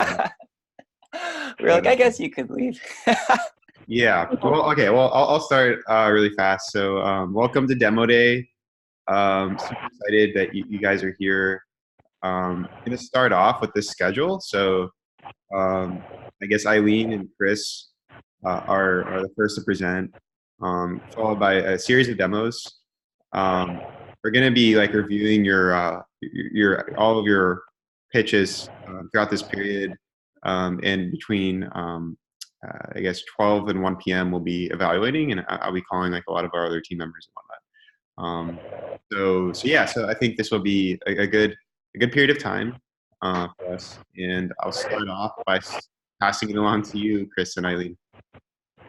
We're like, I guess you could leave. Yeah. Well, okay. Well, I'll start really fast. So, welcome to Demo Day. Super excited that you guys are here. I'm gonna start off with this schedule. So, I guess Aileen and Chris are the first to present, followed by a series of demos. We're gonna be like reviewing your all of your pitches throughout this period, and between I guess 12 and 1 p.m. we'll be evaluating, and I'll be calling like a lot of our other team members and whatnot. So yeah, so I think this will be a good period of time for us, and I'll start off by passing it along to you, Chris and Aileen.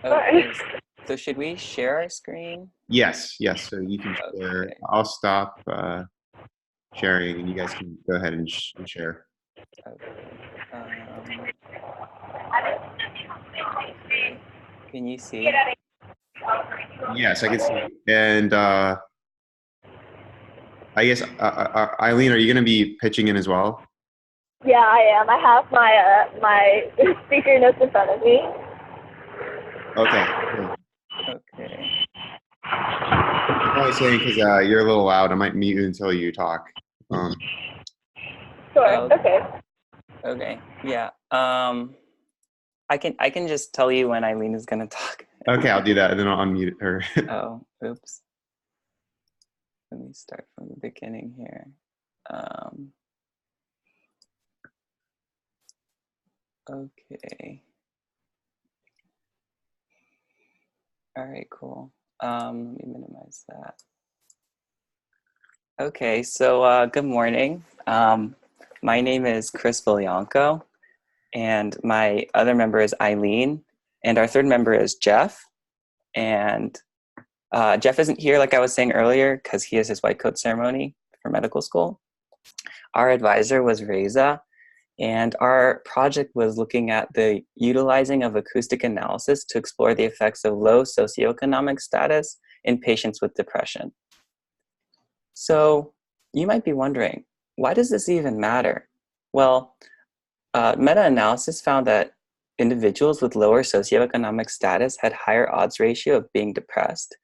Okay. So should we share our screen? Yes. So you can share. Okay. I'll stop sharing, and you guys can go ahead and share. Okay. Can you see? Yes, I can see. And I guess Aileen, are you going to be pitching in as well? Yeah, I am. I have my speaker notes in front of me. Okay. Cool. Okay. I'm only saying because you're a little loud. I might mute you until you talk. Sure. Okay. Okay. Yeah. I can just tell you when Aileen is gonna talk. Okay, I'll do that, and then I'll unmute her. Oh, oops. Let me start from the beginning here. Okay. All right, cool. Let me minimize that. Okay, so good morning. My name is Chris Villongco, and my other member is Aileen, and our third member is Jeff. And Jeff isn't here, like I was saying earlier, because he has his white coat ceremony for medical school. Our advisor was Reza, and our project was looking at the utilizing of acoustic analysis to explore the effects of low socioeconomic status in patients with depression. So you might be wondering, why does this even matter? Well, meta-analysis found that individuals with lower socioeconomic status had higher odds ratio of being depressed.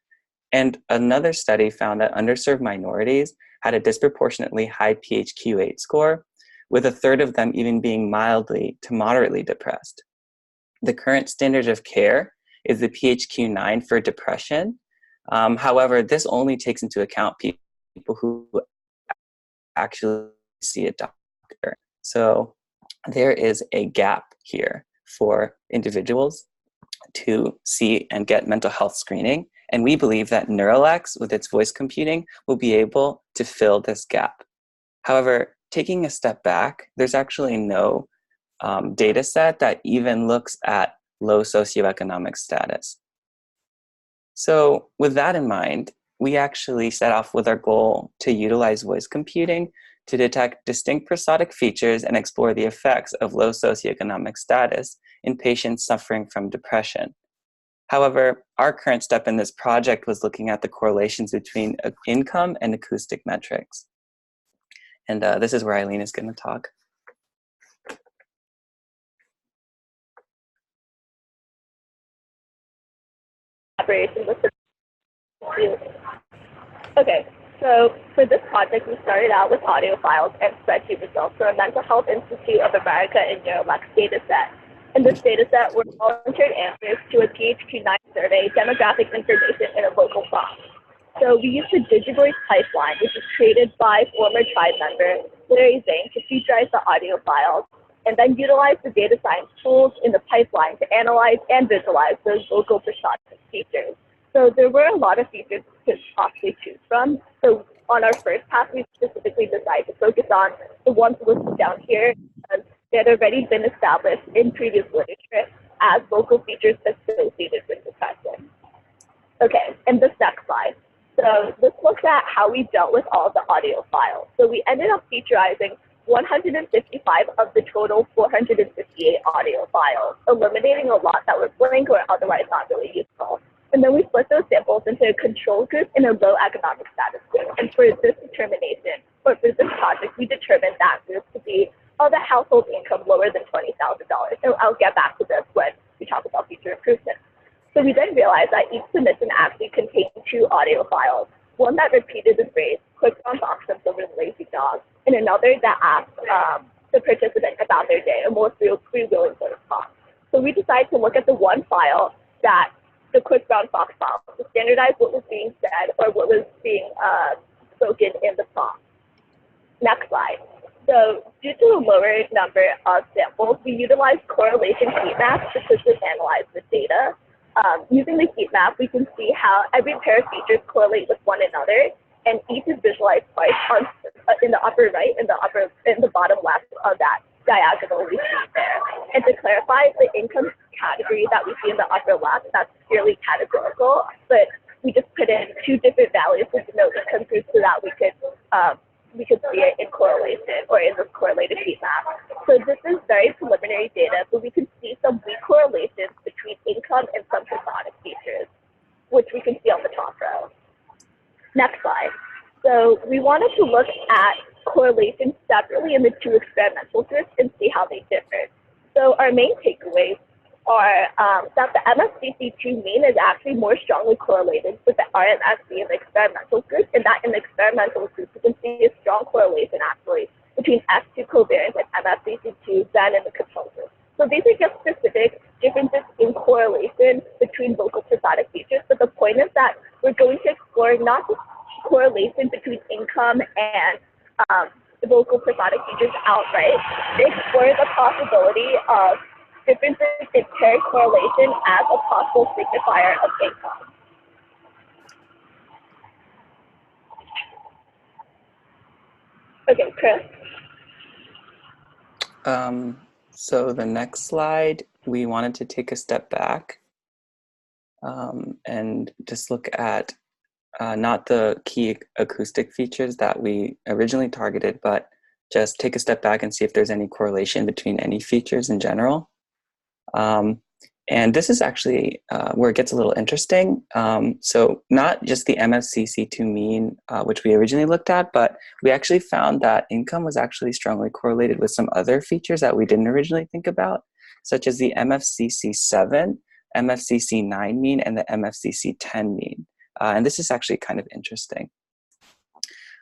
And another study found that underserved minorities had a disproportionately high PHQ-8 score, with a third of them even being mildly to moderately depressed. The current standard of care is the PHQ-9 for depression. However, this only takes into account people who actually see a doctor. So there is a gap here for individuals to see and get mental health screening. And we believe that NeuroLex, with its voice computing, will be able to fill this gap. However, taking a step back, there's actually no data set that even looks at low socioeconomic status. So with that in mind, we actually set off with our goal to utilize voice computing to detect distinct prosodic features and explore the effects of low socioeconomic status in patients suffering from depression. However, our current step in this project was looking at the correlations between income and acoustic metrics. And this is where Aileen is going to talk. Okay, so for this project, we started out with audio files and spreadsheet results from a Mental Health Institute of America and NeuroLex data set. In this data set were volunteered answers to a PHQ-9 survey, demographic information, and a local prompt. So we used the DigiVoice pipeline, which was created by former tribe member Larry Zane to featurize the audio files, and then utilize the data science tools in the pipeline to analyze and visualize those local prosodic features. So there were a lot of features to possibly choose from. So on our first pass, we specifically decided to focus on the ones listed down here, because they had already been established in previous literature as local features associated with depression. Okay, and this next slide. So this looks at how we dealt with all the audio files. So we ended up featurizing 155 of the total 458 audio files, eliminating a lot that were blank or otherwise not really useful. And then we split those samples into a control group and a low economic status group. And for this determination, or for this project, we determined that group to be of a household income lower than $20,000. And I'll get back to this when we talk about future improvements. So we then realized that each submission actually contained 2 audio files, one that repeated the phrase, quick brown fox jumps over the lazy dog, and another that asked the participant about their day, a more freewheeling sort of talk. So we decided to look at the one file that the quick brown fox file to standardize what was being said or what was being spoken in the prompt. Next slide. So due to the lower number of samples, we utilized correlation heat maps to quickly analyze the data. Using the heat map, we can see how every pair of features correlate with one another, and each is visualized twice in the upper right and the bottom left of that diagonal we see there. And to clarify, the income category that we see in the upper left, that's purely categorical, but we just put in 2 different values to denote income groups so that we could see it in correlation or in this correlated heat map. So this is very preliminary data, but we can see some weak correlations between income and some prosodic features, which we can see on the top row. Next slide. So we wanted to look at correlations separately in the 2 experimental groups and see how they differ. So our main takeaways are that the MFCC2 mean is actually more strongly correlated with the RMSB in the experimental group, and that in the experimental group you can see a strong correlation actually between S2 covariance and MFCC2 than in the control group. So these are just specific differences in correlation between vocal prosodic features, but the point is that we're going to explore not just correlation between income and vocal prosodic features outright, to explore the possibility of differences in paired correlation as a possible signifier of income. Okay, Chris. So the next slide, we wanted to take a step back and just look at not the key acoustic features that we originally targeted, but just take a step back and see if there's any correlation between any features in general. And this is actually where it gets a little interesting. So not just the MFCC2 mean, which we originally looked at, but we actually found that income was actually strongly correlated with some other features that we didn't originally think about, such as the MFCC7, MFCC9 mean, and the MFCC10 mean. And this is actually kind of interesting.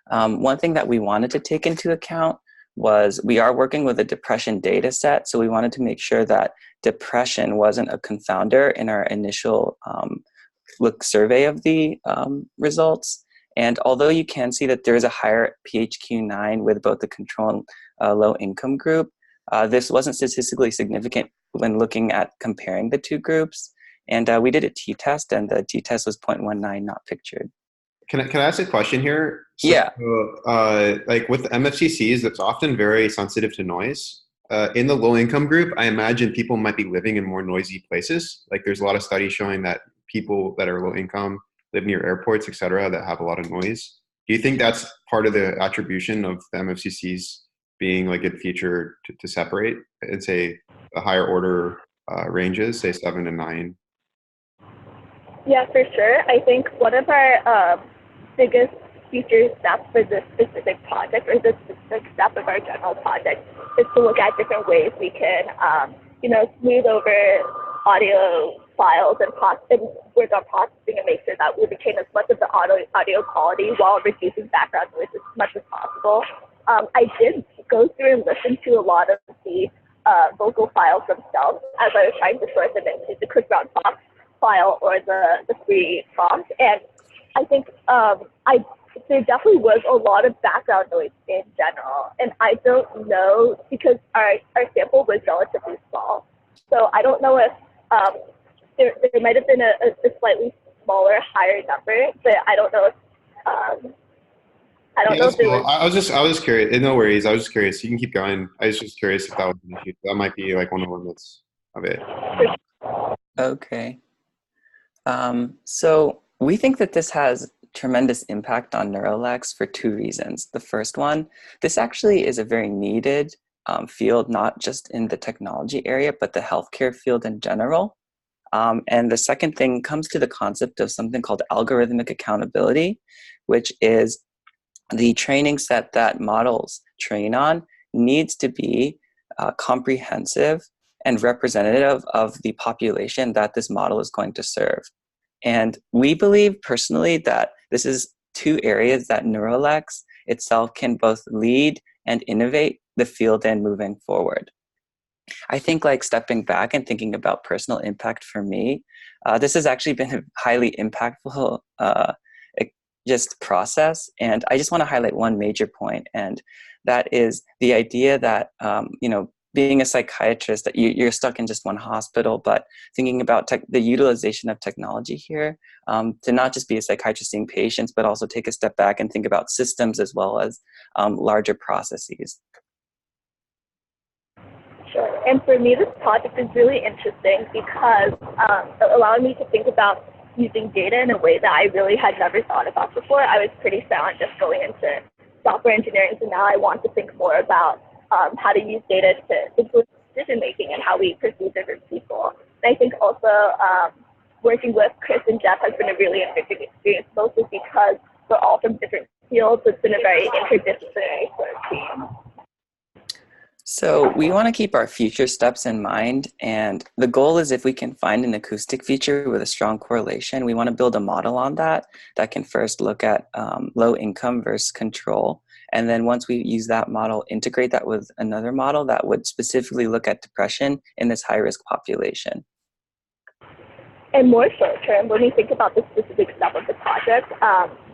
One thing that we wanted to take into account was we are working with a depression data set, so we wanted to make sure that depression wasn't a confounder in our initial survey of the results. And although you can see that there is a higher PHQ-9 with both the control and low income group, this wasn't statistically significant when looking at comparing the 2 groups. And we did a t-test, and the t-test was 0.19, not pictured. Can I ask a question here? So, yeah. Like with MFCCs, it's often very sensitive to noise. In the low income group, I imagine people might be living in more noisy places. Like there's a lot of studies showing that people that are low income live near airports, et cetera, that have a lot of noise. Do you think that's part of the attribution of the MFCCs being like a feature to separate and say the higher order ranges, say 7 and 9? Yeah, for sure. I think one of our biggest future steps for this specific project, or this specific step of our general project, is to look at different ways we can, smooth over audio files and work on processing and make sure that we retain as much of the audio quality while reducing background noise as much as possible. I did go through and listen to a lot of the vocal files themselves as I was trying to sort them into the quick brown fox file or the free prompt, and I think there definitely was a lot of background noise in general, and I don't know, because our sample was relatively small, so I don't know if there might have been a slightly smaller, higher number, but I don't know if I don't know if there was. I was just curious. No worries. I was just curious. You can keep going. I was just curious if that was an issue. That might be like one of the limits of it. Okay. So we think that this has tremendous impact on NeuroLex for 2 reasons. The first one, this actually is a very needed field, not just in the technology area, but the healthcare field in general. And the second thing comes to the concept of something called algorithmic accountability, which is the training set that models train on needs to be comprehensive and representative of the population that this model is going to serve. And we believe personally that this is two areas that NeuroLex itself can both lead and innovate the field in moving forward. I think like stepping back and thinking about personal impact for me, this has actually been a highly impactful just process. And I just want to highlight one major point, and that is the idea that, being a psychiatrist, that you're stuck in just one hospital, but thinking about the utilization of technology here to not just be a psychiatrist seeing patients, but also take a step back and think about systems as well as larger processes. Sure. And for me, this project is really interesting because allowing me to think about using data in a way that I really had never thought about before. I was pretty set on just going into software engineering, so now I want to think more about how to use data to influence decision making and how we perceive different people. And I think also working with Chris and Jeff has been a really interesting experience, mostly because we're all from different fields. It's been a very interdisciplinary sort of team. So we want to keep our future steps in mind, and the goal is if we can find an acoustic feature with a strong correlation, we want to build a model on that can first look at low income versus control. And then once we use that model, integrate that with another model that would specifically look at depression in this high-risk population. And more short term, when we think about the specific step of the project,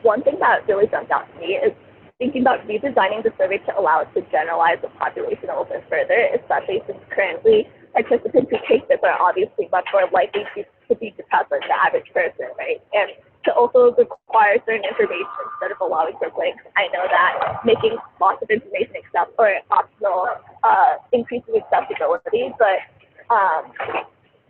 one thing that really jumped out to me is thinking about redesigning the survey to allow it to generalize the population a little bit further, especially since currently participants who take this are obviously much more likely to be depressed than the average person, right? And to also require certain information instead of allowing for blanks. I know that making lots of information optional increases accessibility, but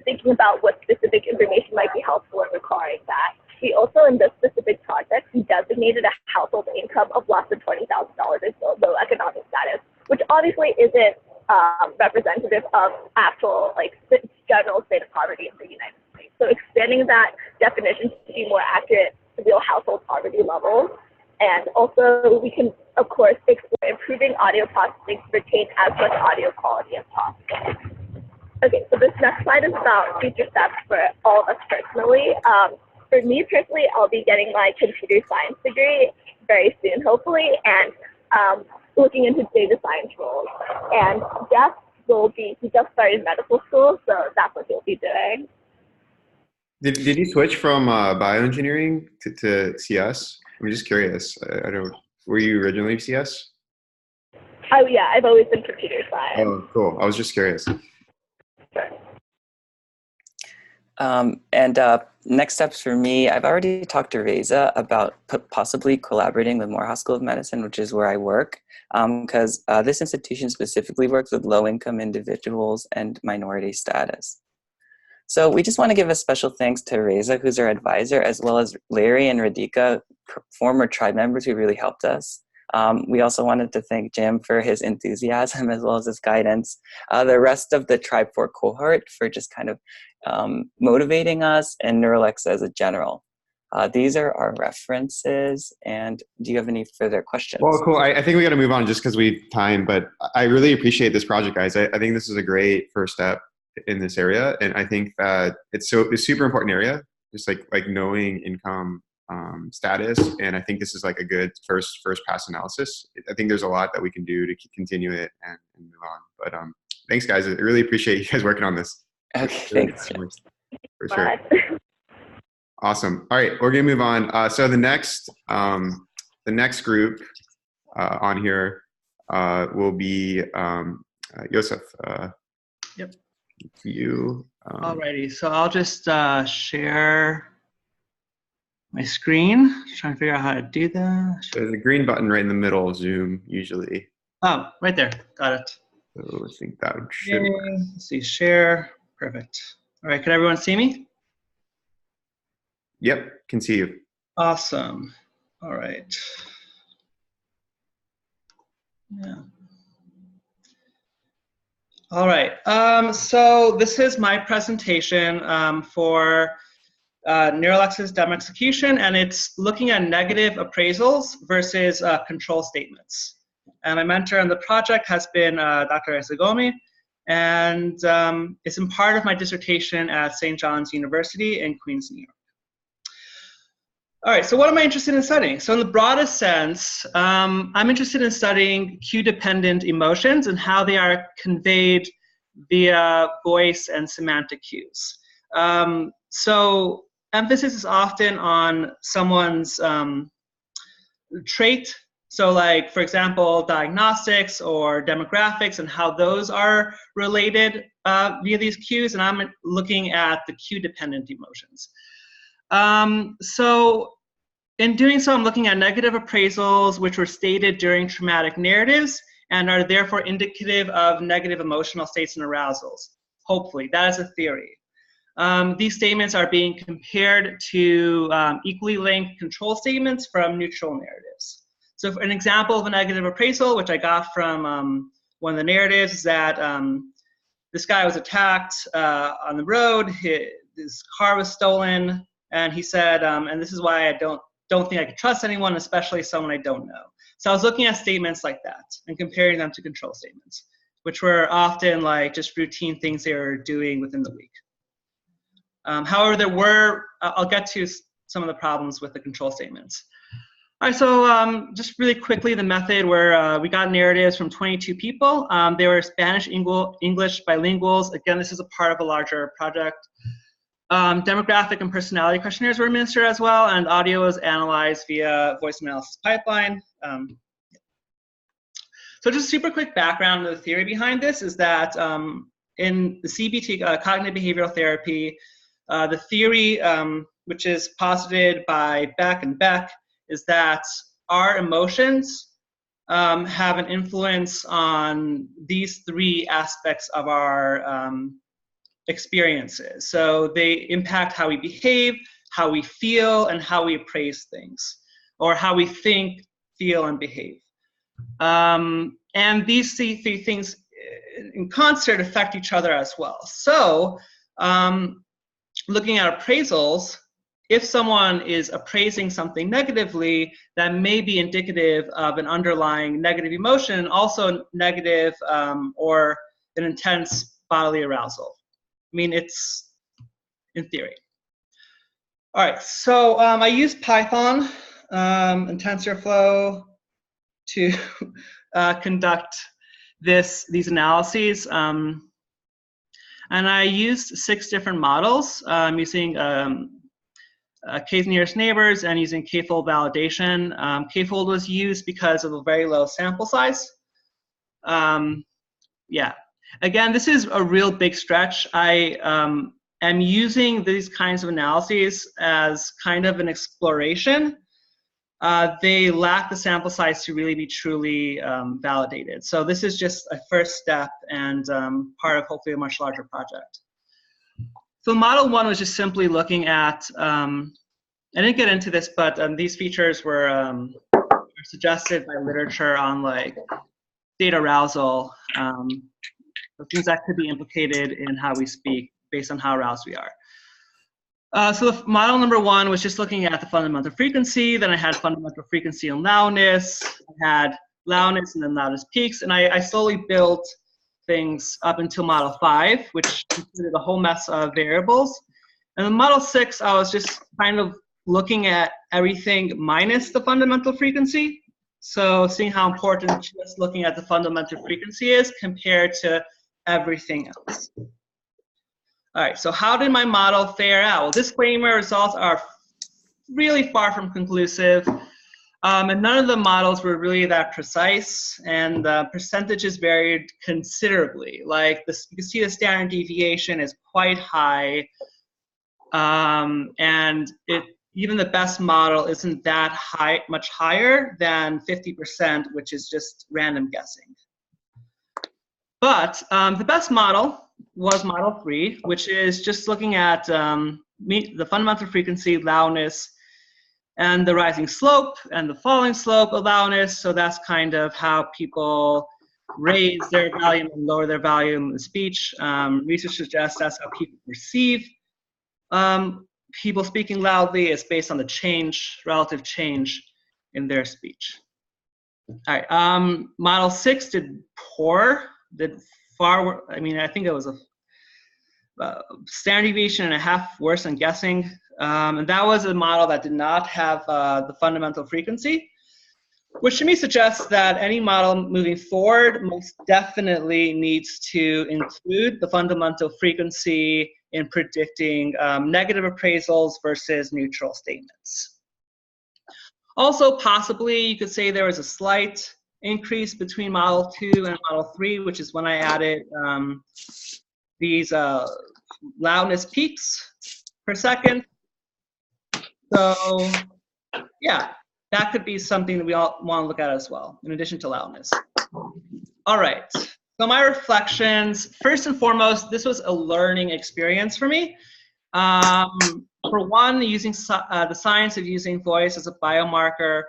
thinking about what specific information might be helpful in requiring that. We also, in this specific project, we designated a household income of less than $20,000 or so low economic status, which obviously isn't representative of actual, general state of poverty in the United States. So expanding that definition to be more accurate to real household poverty levels. And also, we can, of course, explore improving audio processing to retain as much audio quality as possible. Okay, so this next slide is about future steps for all of us personally. For me personally, I'll be getting my computer science degree very soon, hopefully, and looking into data science roles. And Jeff he just started medical school, so that's what he'll be doing. Did he switch from bioengineering to CS? I'm just curious. Were you originally CS? Oh yeah, I've always been computer science. Oh, cool. I was just curious. Sure. Next steps for me, I've already talked to Reza about possibly collaborating with Morehouse School of Medicine, which is where I work, because this institution specifically works with low-income individuals and minority status. So we just want to give a special thanks to Reza, who's our advisor, as well as Larry and Radhika, former tribe members who really helped us. We also wanted to thank Jim for his enthusiasm as well as his guidance. The rest of the Tribe 4 cohort for just kind of motivating us, and NeuroLex as a general. These are our references, and do you have any further questions? Well, cool. I think we got to move on just because we have time, but I really appreciate this project, guys. I think this is a great first step in this area, and I think that it's a super important area, just like knowing income status, and I think this is like a good first pass analysis. I think there's a lot that we can do to continue it and move on. But thanks, guys. I really appreciate you guys working on this. Okay, thanks. For sure. Awesome. All right, we're gonna move on. So the next group on here will be Yosef. Yep. You. Alrighty. So I'll just share my screen. Just trying to figure out how to do that. There's a green button right in the middle of Zoom usually. Oh, right there. Got it. So I think that should. Let's see. Share. Perfect. All right. Can everyone see me? Yep, can see you. Awesome. All right. Yeah. All right. So this is my presentation for NeuroLex's demo execution, and it's looking at negative appraisals versus control statements. And my mentor on the project has been Dr. Ezegomi, and it's in part of my dissertation at St. John's University in Queens, New York. All right, so what am I interested in studying? So in the broadest sense, I'm interested in studying cue-dependent emotions and how they are conveyed via voice and semantic cues. So emphasis is often on someone's trait. So like, for example, diagnostics or demographics and how those are related via these cues. And I'm looking at the cue-dependent emotions. So in doing so, I'm looking at negative appraisals which were stated during traumatic narratives and are therefore indicative of negative emotional states and arousals. Hopefully, that is a theory. These statements are being compared to equally linked control statements from neutral narratives. So for an example of a negative appraisal, which I got from one of the narratives, is that this guy was attacked on the road, his car was stolen, and he said, and this is why I don't think I could trust anyone, especially someone I don't know. So I was looking at statements like that and comparing them to control statements, which were often like just routine things they were doing within the week. However, there were, I'll get to some of the problems with the control statements. All right, so just really quickly, the method where we got narratives from 22 people. They were Spanish, English bilinguals. Again, this is a part of a larger project. Demographic and personality questionnaires were administered as well, and audio was analyzed via voice analysis pipeline. So just a super quick background of the theory behind this is that in the CBT, cognitive behavioral therapy, the theory, which is posited by Beck and Beck, is that our emotions have an influence on these three aspects of our experiences. So they impact how we behave, how we feel, and how we appraise things, or how we think, feel, and behave. And these three things in concert affect each other as well. So looking at appraisals, if someone is appraising something negatively, that may be indicative of an underlying negative emotion, also negative or an intense bodily arousal. I mean, it's in theory. All right, so I use Python and TensorFlow to conduct these analyses. And I used 6 different models using K's nearest neighbors and using k-fold validation. K-fold was used because of a very low sample size. Yeah, again, this is a real big stretch. I am using these kinds of analyses as kind of an exploration. They lack the sample size to really be truly validated. So this is just a first step and part of hopefully a much larger project. So model 1 was just simply looking at, I didn't get into this, but these features were suggested by literature on like state arousal, the things that could be implicated in how we speak based on how aroused we are. So the model number 1 was just looking at the fundamental frequency. Then I had fundamental frequency and loudness. I had loudness and then loudness peaks. And I slowly built things up until model 5, which included a whole mess of variables. And then model 6, I was just kind of looking at everything minus the fundamental frequency. So seeing how important just looking at the fundamental frequency is compared to everything else. All right, so how did my model fare out? Well, disclaimer, results are really far from conclusive. And none of the models were really that precise, and the percentages varied considerably. Like this, you can see the standard deviation is quite high, and even the best model isn't that high, much higher than 50%, which is just random guessing. But the best model was model 3, which is just looking at the fundamental frequency, loudness, and the rising slope and the falling slope of loudness. So that's kind of how people raise their volume and lower their volume in speech. Research suggests that's how people perceive people speaking loudly. Is based on the change, relative change in their speech. All right. Model 6 did poor. Did far. I mean, I think it was a standard deviation and a half worse than guessing. And that was a model that did not have the fundamental frequency, which to me suggests that any model moving forward most definitely needs to include the fundamental frequency in predicting negative appraisals versus neutral statements. Also, possibly, you could say there was a slight increase between Model 2 and Model 3, which is when I added these loudness peaks per second. So, yeah, that could be something that we all want to look at as well, in addition to loudness. All right, so my reflections. First and foremost, this was a learning experience for me. For one, using the science of using voice as a biomarker,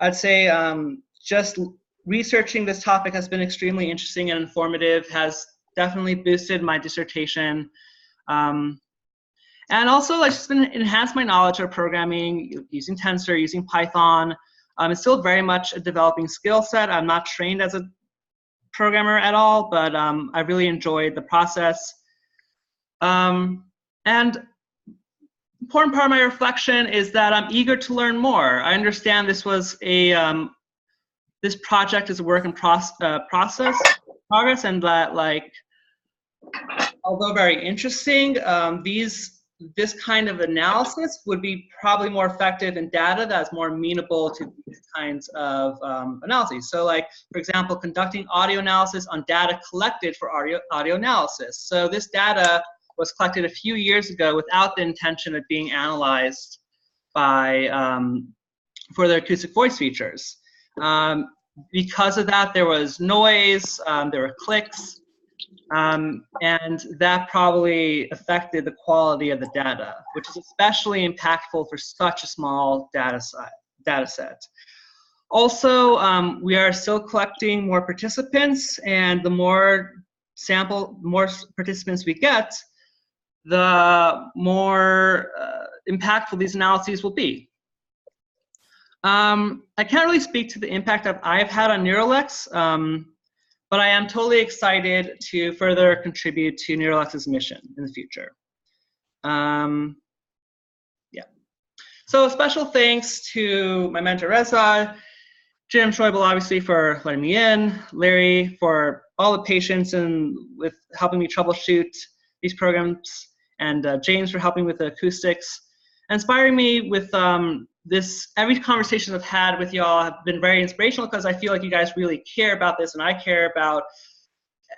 I'd say just researching this topic has been extremely interesting and informative, has definitely boosted my dissertation. And also, like, just been enhanced my knowledge of programming, using Tensor, using Python. It's still very much a developing skill set. I'm not trained as a programmer at all, but I really enjoyed the process. And important part of my reflection is that I'm eager to learn more. I understand this was a this project is a work in progress, and that, like, although very interesting, this kind of analysis would be probably more effective in data that's more amenable to these kinds of analyses. So, like, for example, conducting audio analysis on data collected for audio analysis. So this data was collected a few years ago without the intention of being analyzed by for their acoustic voice features. Because of that, there was noise, there were clicks, and that probably affected the quality of the data, which is especially impactful for such a small data set. Also, we are still collecting more participants, and the more participants we get, the more impactful these analyses will be. I can't really speak to the impact that I've had on NeuroLex, but I am totally excited to further contribute to NeuroLex's mission in the future. Yeah. So special thanks to my mentor Reza, Jim Schäuble, obviously, for letting me in, Larry for all the patience and with helping me troubleshoot these programs, and James for helping with the acoustics, inspiring me with every conversation I've had with y'all have been very inspirational, because I feel like you guys really care about this, and I care about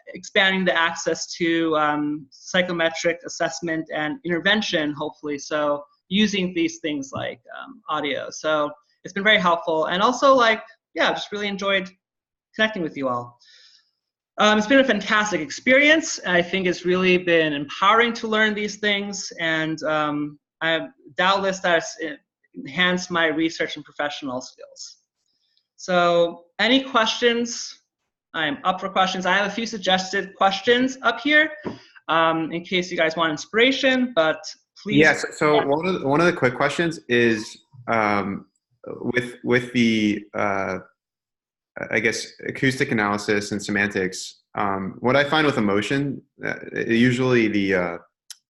expanding the access to psychometric assessment and intervention, hopefully, so using these things like audio. So it's been very helpful, and also, like, yeah, just really enjoyed connecting with you all. It's been a fantastic experience. I think it's really been empowering to learn these things, and I've doubtless that's enhanced my research and professional skills. So any questions? I'm up for questions. I have a few suggested questions up here in case you guys want inspiration, but please. Yes, so one of the quick questions is with the I guess acoustic analysis and semantics, what I find with emotion, usually the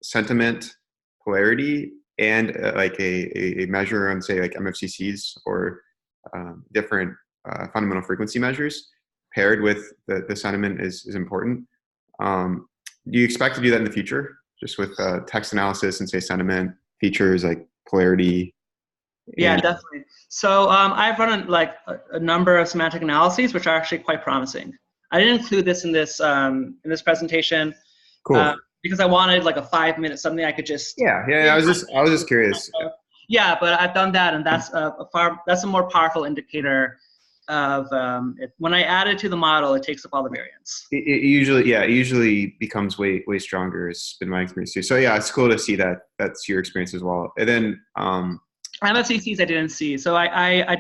sentiment polarity and like a measure on, say, like MFCCs or different fundamental frequency measures paired with the sentiment is important. Do you expect to do that in the future, just with text analysis and, say, sentiment features like polarity? Yeah, definitely. So I've run a number of semantic analyses, which are actually quite promising. I didn't include this in this presentation. Cool. Because I wanted like a 5-minute something I could just. Yeah. I was just curious. Yeah, but I've done that, and that's a more powerful indicator of when I add it to the model, it takes up all the variance. It usually becomes way stronger. It's been my experience too. So yeah, it's cool to see that that's your experience as well. And then MFCCs I didn't see. So I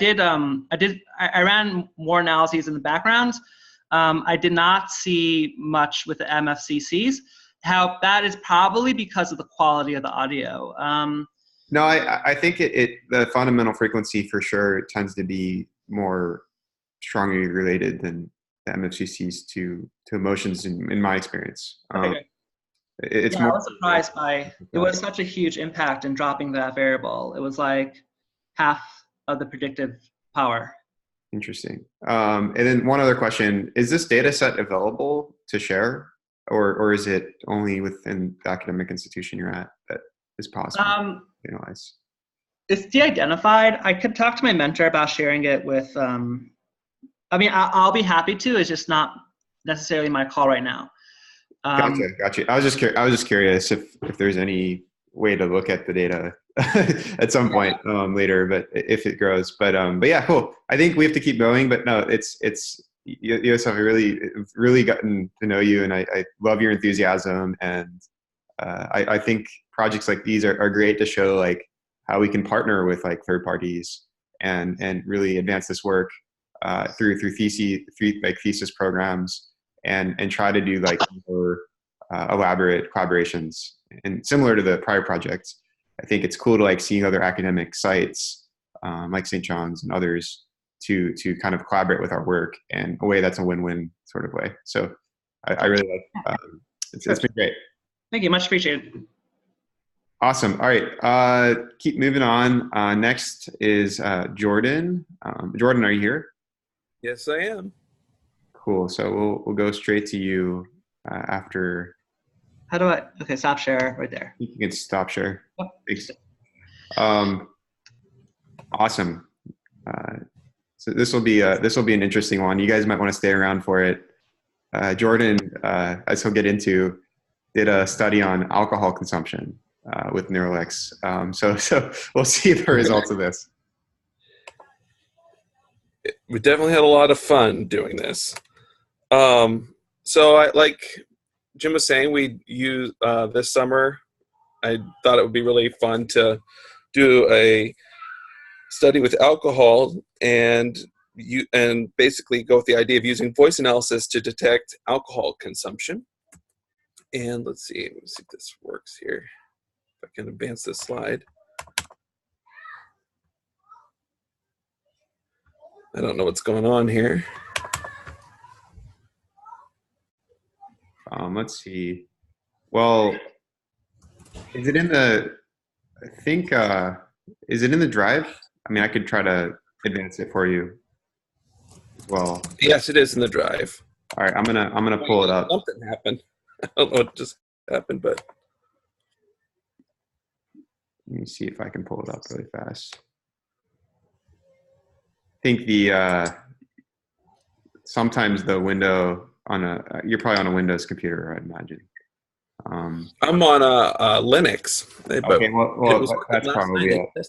ran more analyses in the background. I did not see much with the MFCCs. How that is probably because of the quality of the audio. No, I think the fundamental frequency for sure tends to be more strongly related than the MFCCs to emotions in my experience. Okay. It's Yeah, more. I was surprised by it was such a huge impact in dropping that variable. It was like half of the predictive power. Interesting. And then one other question: is this data set available to share, or is it only within the academic institution you're at that is possible to analyze? It's de-identified. I could talk to my mentor about sharing it with. I mean, I'll be happy to. It's just not necessarily my call right now. Gotcha. I was just curious if there's any way to look at the data at some point later, but if it grows. But yeah, cool. I think we have to keep going. But no, it's Yosef, I really gotten to know you, and I love your enthusiasm, and I think projects like these are great to show like how we can partner with like third parties and really advance this work through thesis programs. And try to do like more elaborate collaborations. And similar to the prior projects, I think it's cool to like see other academic sites like St. John's and others to kind of collaborate with our work in a way that's a win-win sort of way. So I really like it's been great. Thank you, much appreciated. Awesome. All right, keep moving on. Next is Jordan. Jordan, are you here? Yes, I am. Cool. So we'll go straight to you after. How do I? Okay, stop share right there. You can stop share. Oh. Thanks. Awesome. So this will be an interesting one. You guys might want to stay around for it. Jordan, as he'll get into, did a study on alcohol consumption with NeuroLex. So we'll see the results of this. We definitely had a lot of fun doing this. So like Jim was saying, we use this summer. I thought it would be really fun to do a study with alcohol and basically go with the idea of using voice analysis to detect alcohol consumption. And let's see if this works here. If I can advance this slide. I don't know what's going on here. Let's see. Well, is it in the? I think. Is it in the drive? I mean, I could try to advance it for you as well. Yes, it is in the drive. All right, I'm gonna pull it up. Something happened. I don't know what just happened, but let me see if I can pull it up really fast. I think sometimes the window you're probably on a Windows computer, I'd imagine. I'm on a Linux. Okay, well that's probably it.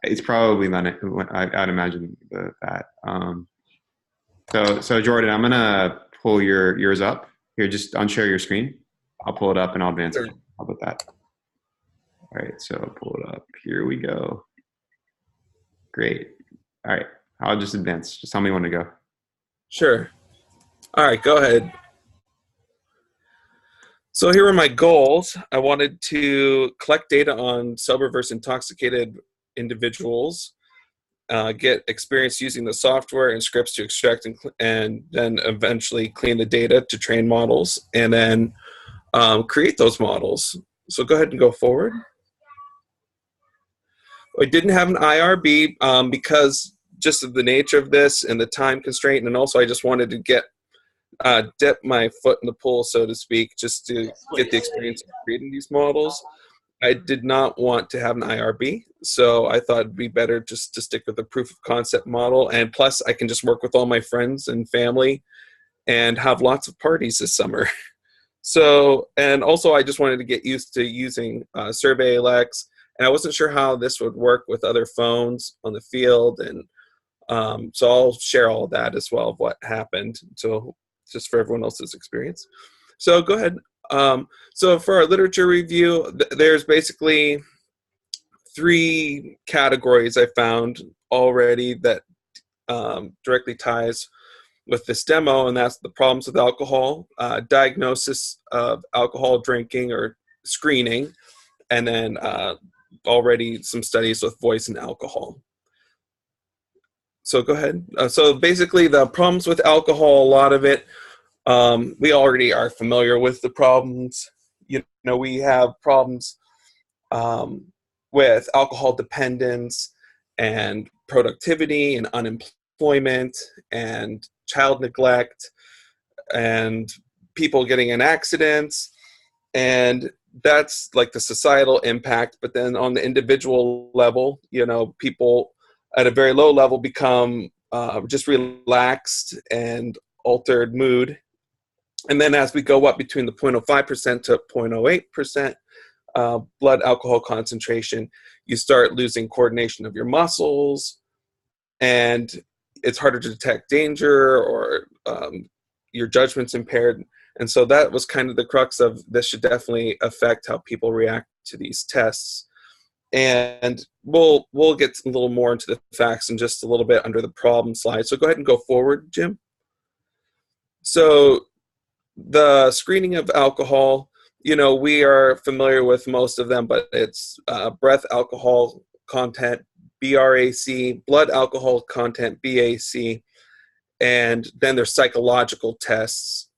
It's probably Linux. I'd imagine that. So Jordan, I'm gonna pull yours up here. Just unshare your screen. I'll pull it up and I'll advance it. How about that? All right, so pull it up. Here we go. Great. All right, I'll just advance. Just tell me when to go. Sure. All right, go ahead. So here are my goals. I wanted to collect data on sober versus intoxicated individuals, get experience using the software and scripts to extract and then eventually clean the data to train models, and then create those models. So go ahead and go forward. I didn't have an IRB because just of the nature of this and the time constraint, and also I just wanted to dip my foot in the pool, so to speak, just to get the experience of creating these models. I did not want to have an IRB, so I thought it'd be better just to stick with the proof of concept model, and plus I can just work with all my friends and family and have lots of parties this summer. So, and also I just wanted to get used to using SurveyLex, and I wasn't sure how this would work with other phones on the field, and so I'll share all of that as well of what happened, so just for everyone else's experience. So go ahead. So for our literature review, there's basically 3 categories I found already that directly ties with this demo, and that's the problems with alcohol, diagnosis of alcohol drinking or screening, and then already some studies with voice and alcohol. So go ahead. So basically the problems with alcohol, a lot of it, we already are familiar with the problems. You know, we have problems with alcohol dependence and productivity and unemployment and child neglect and people getting in accidents. And that's like the societal impact. But then on the individual level, you know, people at a very low level become just relaxed and altered mood. And then as we go up between the 0.05% to 0.08% blood alcohol concentration, you start losing coordination of your muscles, and it's harder to detect danger, or your judgment's impaired. And so that was kind of the crux of this should definitely affect how people react to these tests. And we'll get a little more into the facts in just a little bit under the problem slide. So go ahead and go forward, Jim. So the screening of alcohol, you know, we are familiar with most of them, but it's breath alcohol content, BRAC, blood alcohol content, BAC, and then there's psychological tests.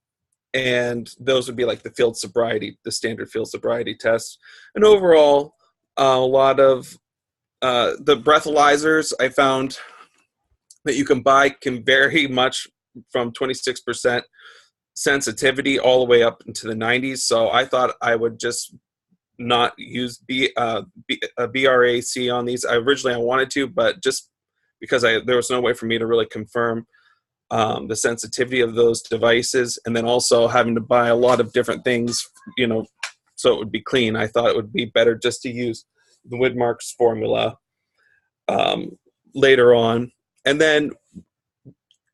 And those would be like the field sobriety, the standard field sobriety tests. And overall, a lot of the breathalyzers I found that you can buy can vary much from 26% sensitivity all the way up into the 90s. So I thought I would just not use BRAC on these. Originally I wanted to, but just because there was no way for me to really confirm the sensitivity of those devices, and then also having to buy a lot of different things, you know, so it would be clean. I thought it would be better just to use the Widmark's formula later on. And then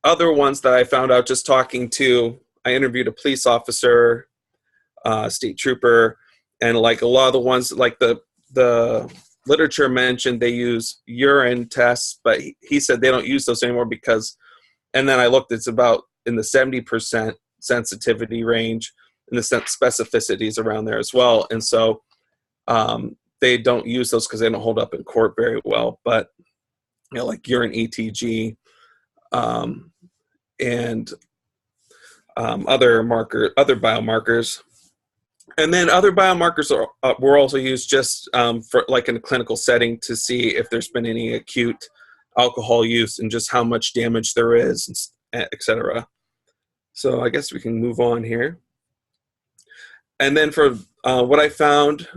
other ones that I found out just talking to, I interviewed a police officer, state trooper, and like a lot of the ones, like the literature mentioned, they use urine tests, but he said they don't use those anymore because, and then I looked, it's about in the 70% sensitivity range, and the specificity is around there as well. And so they don't use those because they don't hold up in court very well. But, you know, like urine ETG and other biomarkers. And then other biomarkers were also used just for like in a clinical setting to see if there's been any acute alcohol use and just how much damage there is, et cetera. So I guess we can move on here. And then for what I found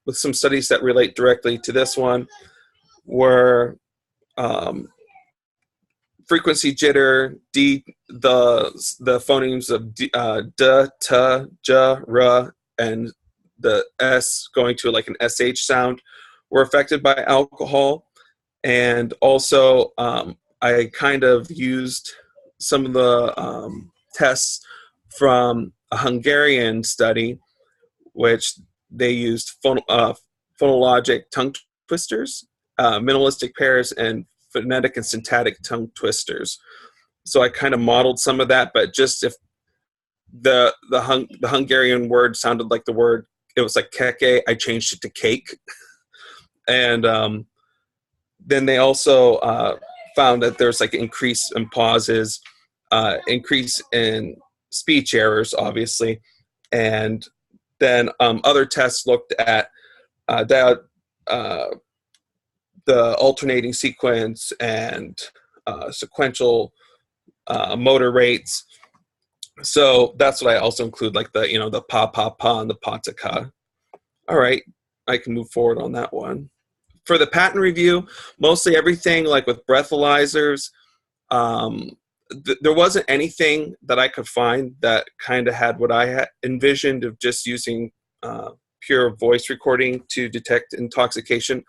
with some studies that relate directly to this one were frequency jitter, the phonemes of d, t, j, r, and the s going to like an sh sound were affected by alcohol. And also I kind of used some of the tests from a Hungarian study, which they used phonologic tongue twisters, minimalistic pairs, and phonetic and syntactic tongue twisters. So I kind of modeled some of that, but just if the Hungarian word sounded like the word, it was like keke, I changed it to cake. And then they also found that there's like increase in pauses, increase in speech errors, obviously. And then other tests looked at the alternating sequence and sequential motor rates. So that's what I also include, like the, you know, the pa pa pa and the pa ta ka. All right, I can move forward on that one. For the patent review, mostly everything like with breathalyzers, there wasn't anything that I could find that kind of had what I had envisioned of just using pure voice recording to detect intoxication.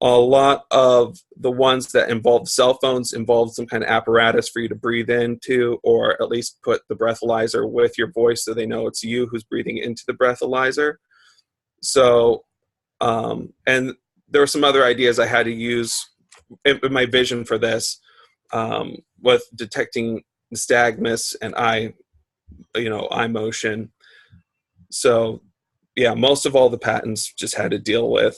A lot of the ones that involve cell phones involve some kind of apparatus for you to breathe into, or at least put the breathalyzer with your voice so they know it's you who's breathing into the breathalyzer. So, and there were some other ideas I had to use in my vision for this, with detecting nystagmus and eye motion. So yeah, most of all the patents just had to deal with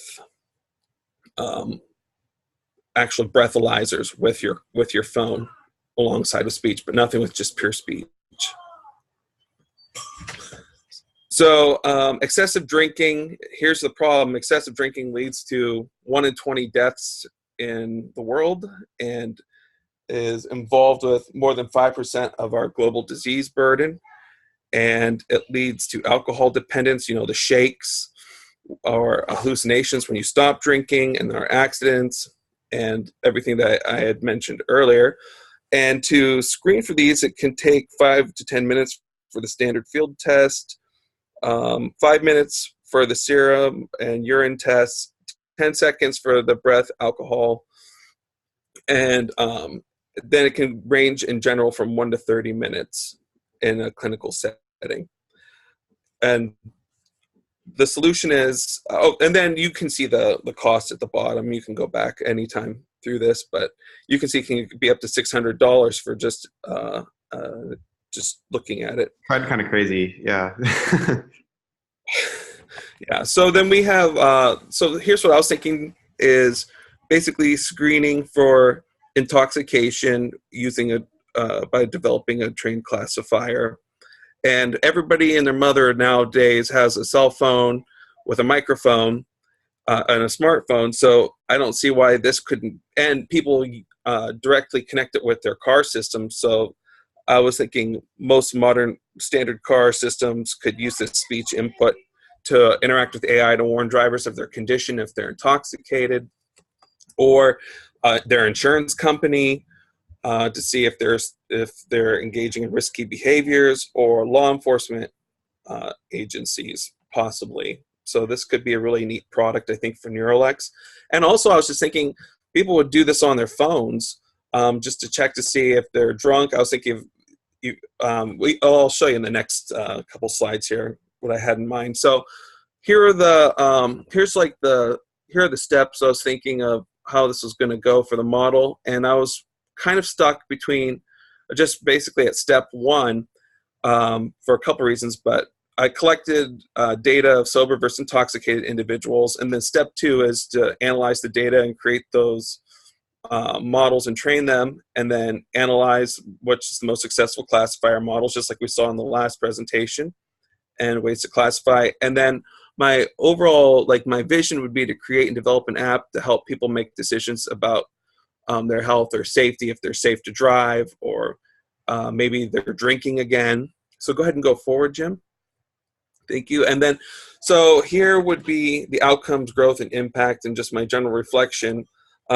actual breathalyzers with your phone alongside with speech, but nothing with just pure speech. So excessive drinking, here's the problem. Excessive drinking leads to 1 in 20 deaths in the world and is involved with more than 5% of our global disease burden. And it leads to alcohol dependence, the shakes or hallucinations when you stop drinking, and there are accidents and everything that I had mentioned earlier. And to screen for these, it can take 5 to 10 minutes for the standard field test, 5 minutes for the serum and urine tests, 10 seconds for the breath alcohol, and then it can range in general from 1 to 30 minutes in a clinical setting. And the solution is, and then you can see the cost at the bottom. You can go back anytime through this, but you can see it can be up to $600 for just looking at it. Kind of crazy, yeah. Yeah. So then we have. So here's what I was thinking is basically screening for intoxication using by developing a trained classifier. And everybody and their mother nowadays has a cell phone with a microphone and a smartphone. So I don't see why this couldn't. And people directly connect it with their car system. So I was thinking most modern standard car systems could use this speech input to interact with AI to warn drivers of their condition if they're intoxicated, or their insurance company to see if they're engaging in risky behaviors, or law enforcement agencies possibly. So this could be a really neat product, I think, for NeuroLex. And also, I was just thinking people would do this on their phones just to check to see if they're drunk. I was thinking I'll show you in the next couple slides here what I had in mind. So here are the here are the steps I was thinking of how this was going to go for the model, and I was kind of stuck between just basically at step 1 for a couple reasons, but I collected data of sober versus intoxicated individuals, and then step 2 is to analyze the data and create those models and train them, and then analyze which is the most successful classifier models, just like we saw in the last presentation, and ways to classify. And then my overall, my vision would be to create and develop an app to help people make decisions about their health or safety, if they're safe to drive, or maybe they're drinking again. So go ahead and go forward, Jim. Thank you. And then, so here would be the outcomes, growth, and impact, and just my general reflection.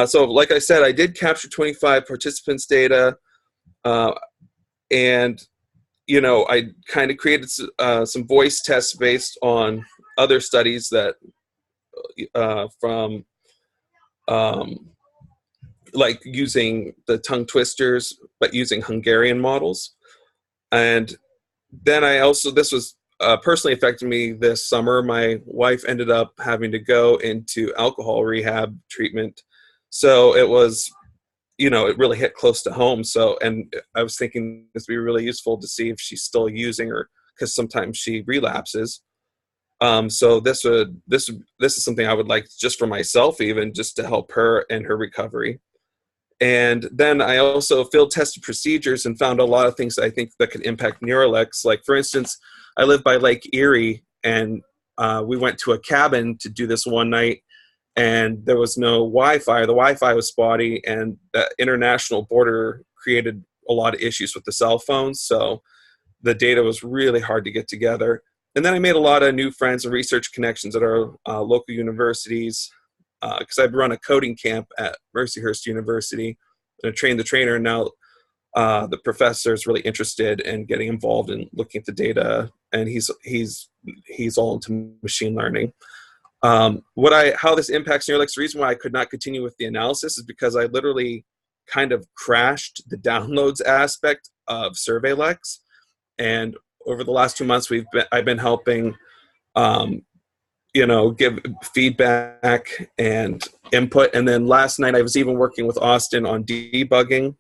So like I said, I did capture 25 participants' data, and I kind of created some voice tests based on other studies that from using the tongue twisters, but using Hungarian models. And then this was personally affected me this summer. My wife ended up having to go into alcohol rehab treatment. So it was, it really hit close to home. So, and I was thinking this would be really useful to see if she's still using, or because sometimes she relapses. So this is something I would like just for myself, even just to help her in her recovery. And then I also field tested procedures and found a lot of things that I think that could impact NeuroLex. Like, for instance, I live by Lake Erie, and we went to a cabin to do this one night, and there was no Wi-Fi. The Wi-Fi was spotty, and the international border created a lot of issues with the cell phones. So the data was really hard to get together. And then I made a lot of new friends and research connections at our local universities, because I've run a coding camp at Mercyhurst University, and I trained the trainer. And now the professor is really interested in getting involved in looking at the data, and he's all into machine learning. How this impacts NeuroLex, the reason why I could not continue with the analysis is because I literally kind of crashed the downloads aspect of SurveyLex. And over the last 2 months, I've been helping, give feedback and input. And then last night, I was even working with Austin on debugging.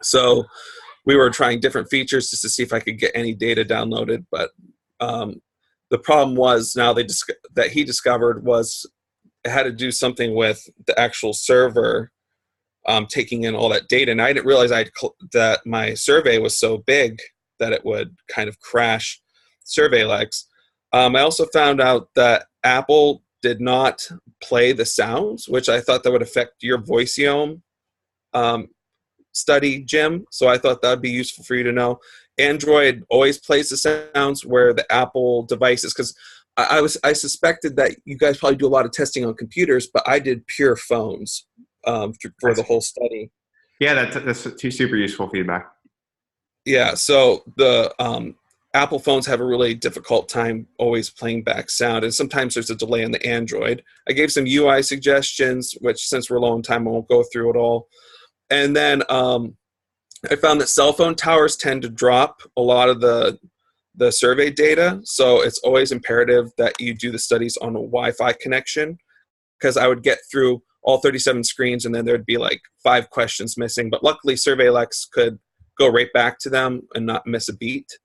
So we were trying different features just to see if I could get any data downloaded. But the problem was now that he discovered was it had to do something with the actual server taking in all that data. And I didn't realize that my survey was so big that it would kind of crash SurveyLex. I also found out that Apple did not play the sounds, which I thought that would affect your voiceome study, Jim. So I thought that would be useful for you to know. Android always plays the sounds, where the Apple devices, because I suspected that you guys probably do a lot of testing on computers, but I did pure phones for the whole study. Yeah, that's super useful feedback. Yeah, so the Apple phones have a really difficult time always playing back sound, and sometimes there's a delay on the Android. I gave some UI suggestions, which, since we're low on time, I won't go through it all. And then I found that cell phone towers tend to drop a lot of the survey data, so it's always imperative that you do the studies on a Wi-Fi connection, because I would get through all 37 screens and then there'd be like 5 questions missing. But luckily, SurveyLex could go right back to them and not miss a beat.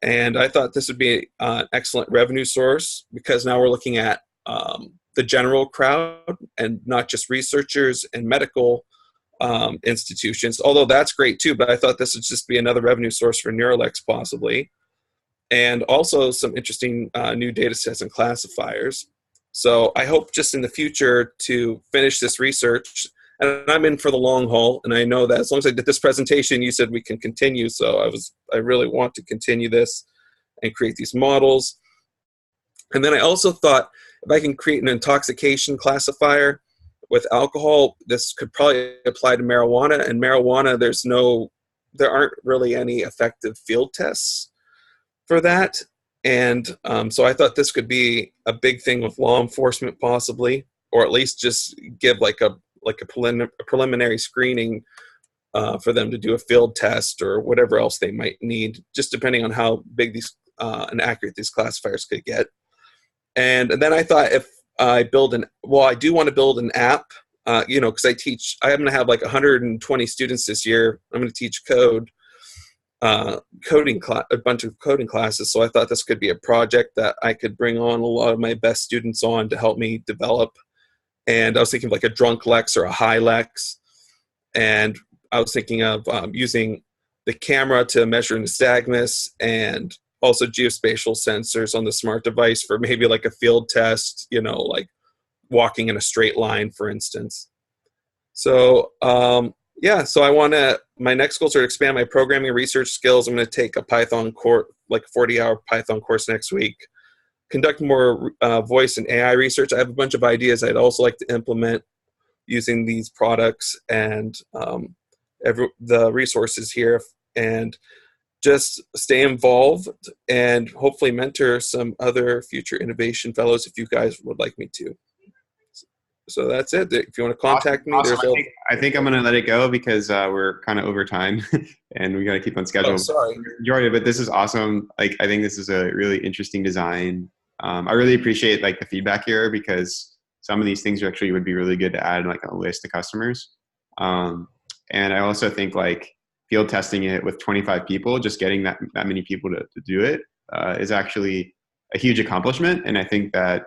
And I thought this would be an excellent revenue source, because now we're looking at the general crowd and not just researchers and medical institutions, although that's great too. But I thought this would just be another revenue source for NeuroLex possibly. And also some interesting new data sets and classifiers. So I hope just in the future to finish this research, and I'm in for the long haul, and I know that as long as I did this presentation, you said we can continue, so I really want to continue this and create these models. And then I also thought, if I can create an intoxication classifier with alcohol, this could probably apply to marijuana. And marijuana, there aren't really any effective field tests for that. And so I thought this could be a big thing with law enforcement possibly, or at least just give like a preliminary screening for them to do a field test or whatever else they might need, just depending on how big these and accurate these classifiers could get. And then I thought, if I I do want to build an app, because I'm going to have like 120 students this year. I'm going to teach a bunch of coding classes. So I thought this could be a project that I could bring on a lot of my best students on to help me develop. And I was thinking of like a drunk Lex or a high Lex. And I was thinking of using the camera to measure nystagmus, and also geospatial sensors on the smart device for maybe like a field test, like walking in a straight line, for instance. So, so my next goals are to expand my programming and research skills. I'm going to take a Python course, like a 40-hour Python course next week, conduct more voice and AI research. I have a bunch of ideas I'd also like to implement using these products and the resources here, and just stay involved and hopefully mentor some other future innovation fellows if you guys would like me to. So that's it. If you want to contact me, awesome. I think I'm going to let it go because we're kind of over time and we got to keep on schedule. Oh, sorry. Jordan, but this is awesome. Like, I think this is a really interesting design. I really appreciate like the feedback here, because some of these things actually would be really good to add like a list of customers. And I also think like field testing it with 25 people, just getting that many people to do it is actually a huge accomplishment. And I think that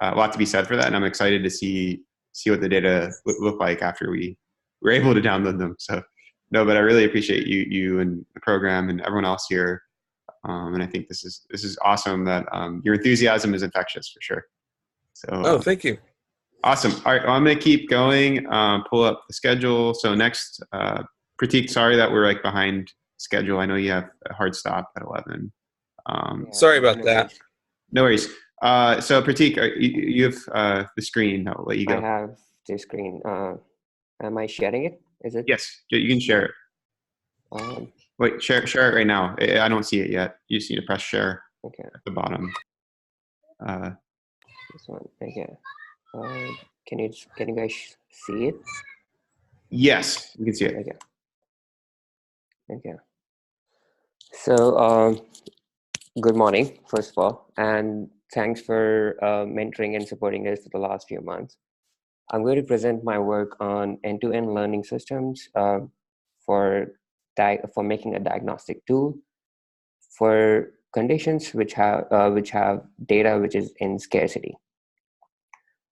a lot to be said for that. And I'm excited to see what the data look like after we were able to download them. So no, but I really appreciate you and the program and everyone else here. And I think this is awesome that your enthusiasm is infectious for sure. So thank you. Awesome. All right, well, I'm going to keep going, pull up the schedule. So next, Prateek, sorry that we're like behind schedule. I know you have a hard stop at 11. Sorry about that. No worries. So Prateek, you have the screen. I'll let you go. I have the screen. Am I sharing it? Is it? Yes, you can share it. Wait, share it right now. I don't see it yet. You just need to press share at the bottom. This one. Okay. Can you guys see it? Yes, you can see it. Okay. So, good morning, first of all, and thanks for mentoring and supporting us for the last few months. I'm going to present my work on end-to-end learning systems for making a diagnostic tool for conditions which have data which is in scarcity.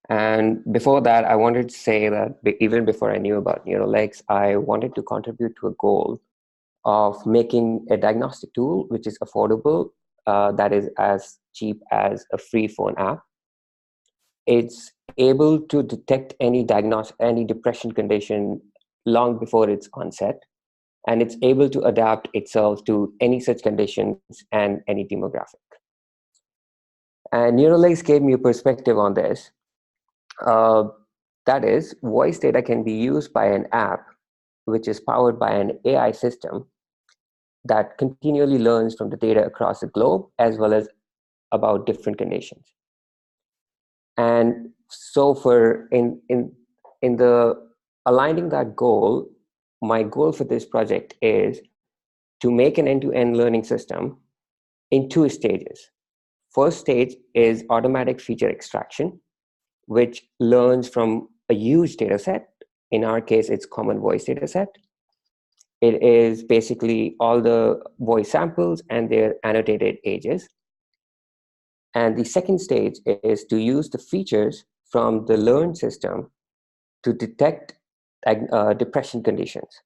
And before that, I wanted to say that even before I knew about NeuroLex, I wanted to contribute to a goal of making a diagnostic tool which is affordable, that is as cheap as a free phone app. It's able to detect any depression condition long before its onset, and it's able to adapt itself to any such conditions and any demographic. And NeuroLex gave me a perspective on this. That is, voice data can be used by an app which is powered by an AI system that continually learns from the data across the globe, as well as about different conditions. And so for in the aligning that goal, my goal for this project is to make an end-to-end learning system in 2 stages. First stage is automatic feature extraction, which learns from a huge data set. In our case, it's common voice data set. It is basically all the voice samples and their annotated ages. And the second stage is to use the features from the learned system to detect depression conditions.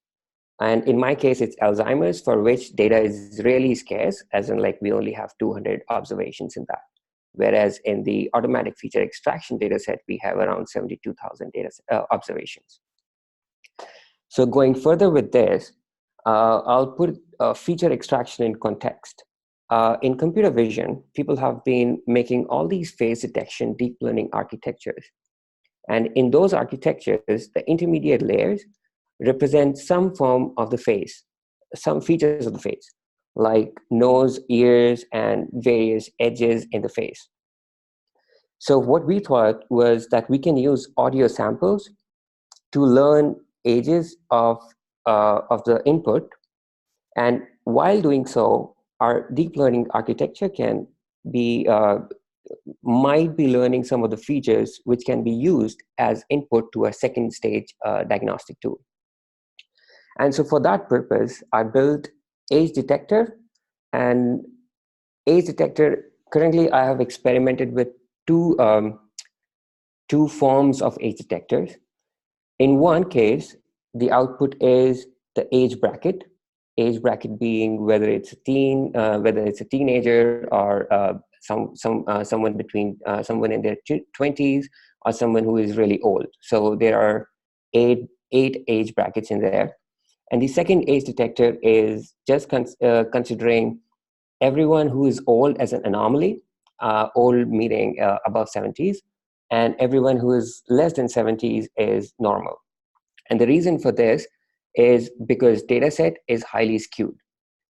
And in my case, it's Alzheimer's, for which data is really scarce, as in like we only have 200 observations in that. Whereas in the automatic feature extraction data set, we have around 72,000 observations. So going further with this, I'll put feature extraction in context. In computer vision, people have been making all these face detection deep learning architectures. And in those architectures, the intermediate layers represent some form of the face, some features of the face, like nose, ears, and various edges in the face. So what we thought was that we can use audio samples to learn ages of the input. And while doing so, our deep learning architecture can be might be learning some of the features which can be used as input to a second stage diagnostic tool. And so for that purpose, I built age detector. And age detector, currently I have experimented with two forms of age detectors. In one case, the output is the age bracket being whether it's a teen, whether it's a teenager, or someone between someone in their 20s, or someone who is really old. So there are eight age brackets in there. And the second age detector is just considering everyone who is old as an anomaly, old meaning above 70s, and everyone who is less than 70s is normal. And the reason for this is because data set is highly skewed.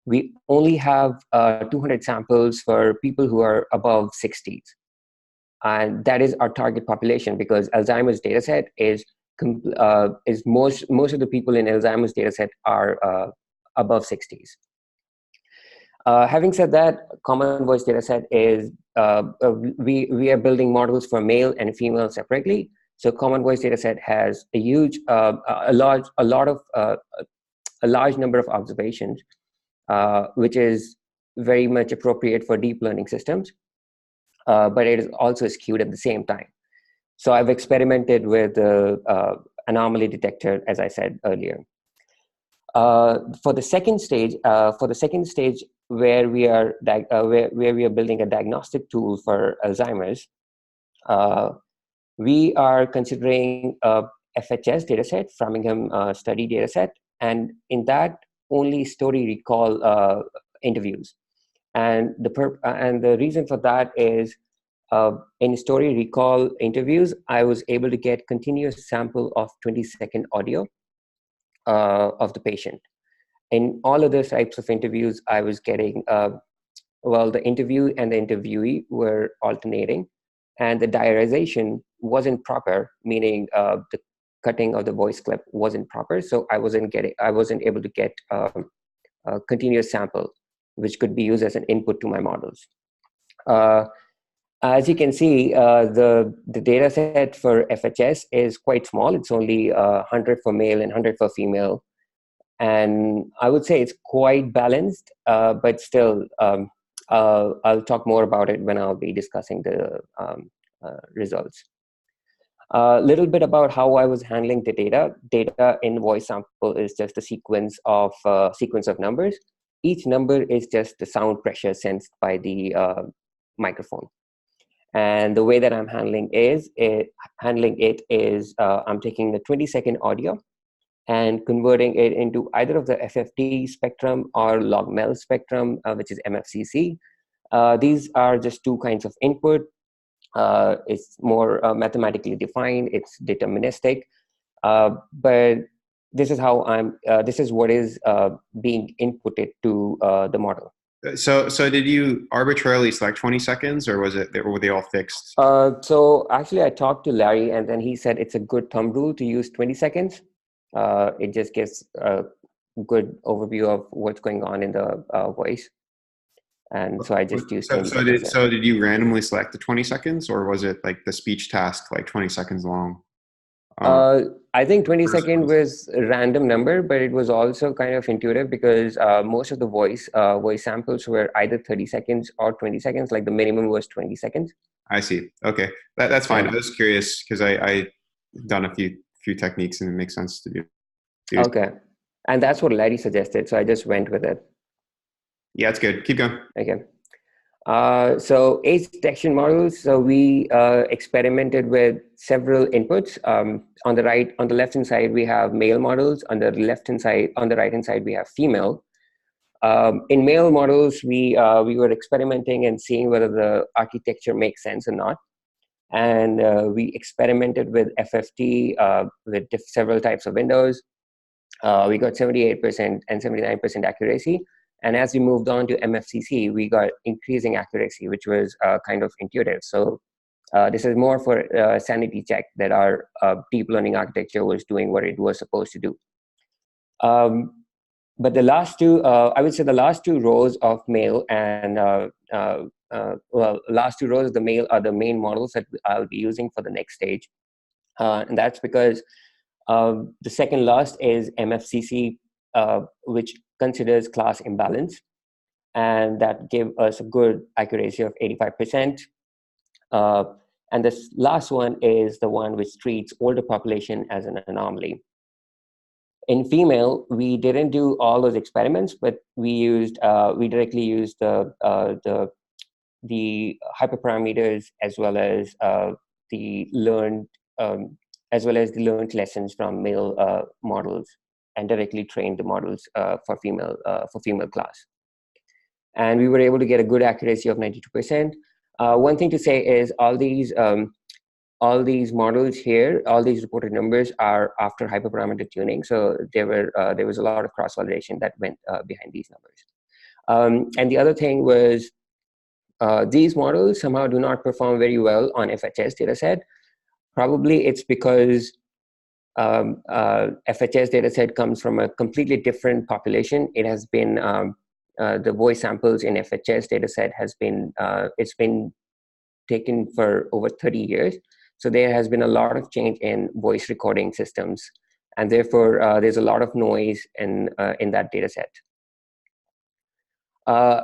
We only have 200 samples for people who are above 60s. And that is our target population, because Alzheimer's data set is most of the people in Alzheimer's data set are above 60s. Having said that, common voice data set is, we are building models for male and female separately. So common voice data set has a huge, a large number of observations, which is very much appropriate for deep learning systems, but it is also skewed at the same time. So I've experimented with the anomaly detector, as I said earlier. For the second stage, where we are building a diagnostic tool for Alzheimer's, we are considering a FHS dataset, Framingham study dataset, and in that only story recall interviews. And the reason for that is, in story recall interviews, I was able to get continuous sample of 20-second audio of the patient. In all other types of interviews, I was getting, the interview and the interviewee were alternating, and the diarization wasn't proper, meaning the cutting of the voice clip wasn't proper. So I wasn't able to get a continuous sample, which could be used as an input to my models. As you can see, the data set for FHS is quite small. It's only 100 for male and 100 for female. And I would say it's quite balanced, but still, I'll talk more about it when I'll be discussing the results. A little bit about how I was handling the data. Data in voice sample is just a sequence of numbers. Each number is just the sound pressure sensed by the microphone. And the way that I'm handling it is I'm taking the 20-second audio and converting it into either of the FFT spectrum or log-mel spectrum, which is MFCC. These are just two kinds of input. It's more mathematically defined. It's deterministic, but this is how this is what is being inputted to the model. So did you arbitrarily select 20 seconds, or were they all fixed? So actually, I talked to Larry, and then he said it's a good thumb rule to use 20 seconds. It just gives a good overview of what's going on in the voice. And so I just used 20 seconds. So did you randomly select the 20 seconds, or was it like the speech task, like 20 seconds long? I think 20 seconds was a random number, but it was also kind of intuitive because most of the voice samples were either 30 seconds or 20 seconds, like the minimum was 20 seconds. I see. Okay, that's fine. I was curious because I done a few techniques and it makes sense to do. Okay, and that's what Larry suggested, so I just went with it. Yeah, it's good. Keep going. Okay. So age detection models. So we experimented with several inputs. On the left hand side, we have male models. On the right hand side, we have female. In male models, we were experimenting and seeing whether the architecture makes sense or not. And we experimented with FFT with several types of windows. We got 78% and 79% accuracy. And as we moved on to MFCC, we got increasing accuracy, which was kind of intuitive. So this is more for sanity check that our deep learning architecture was doing what it was supposed to do. But the last two, I would say the last two rows of male and, last two rows of the male are the main models that I'll be using for the next stage. And that's because the second last is MFCC, which considers class imbalance, and that gave us a good accuracy of 85%. And this last one is the one which treats older population as an anomaly. In female, we didn't do all those experiments, but we directly used the hyperparameters as well as the learned lessons from male models, and directly trained the models for female class. And we were able to get a good accuracy of 92%. One thing to say is all these models here, all these reported numbers are after hyperparameter tuning. So there was a lot of cross-validation that went behind these numbers. And the other thing was these models somehow do not perform very well on FHS dataset. Probably it's because FHS dataset comes from a completely different population. It has been the voice samples in FHS dataset has been it's been taken for over 30 years. So there has been a lot of change in voice recording systems, and therefore there's a lot of noise in that dataset.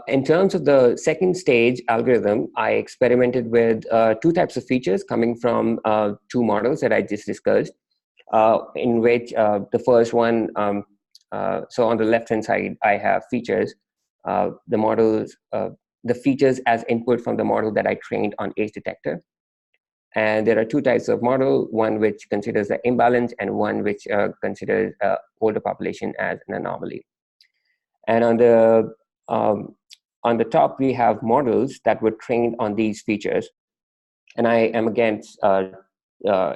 In terms of the second stage algorithm, I experimented with two types of features coming from two models that I just discussed. In which the first one, so on the left-hand side, I have features, the features as input from the model that I trained on age detector. And there are two types of model, one which considers the imbalance and one which considers older population as an anomaly. And on the top, we have models that were trained on these features. And I am again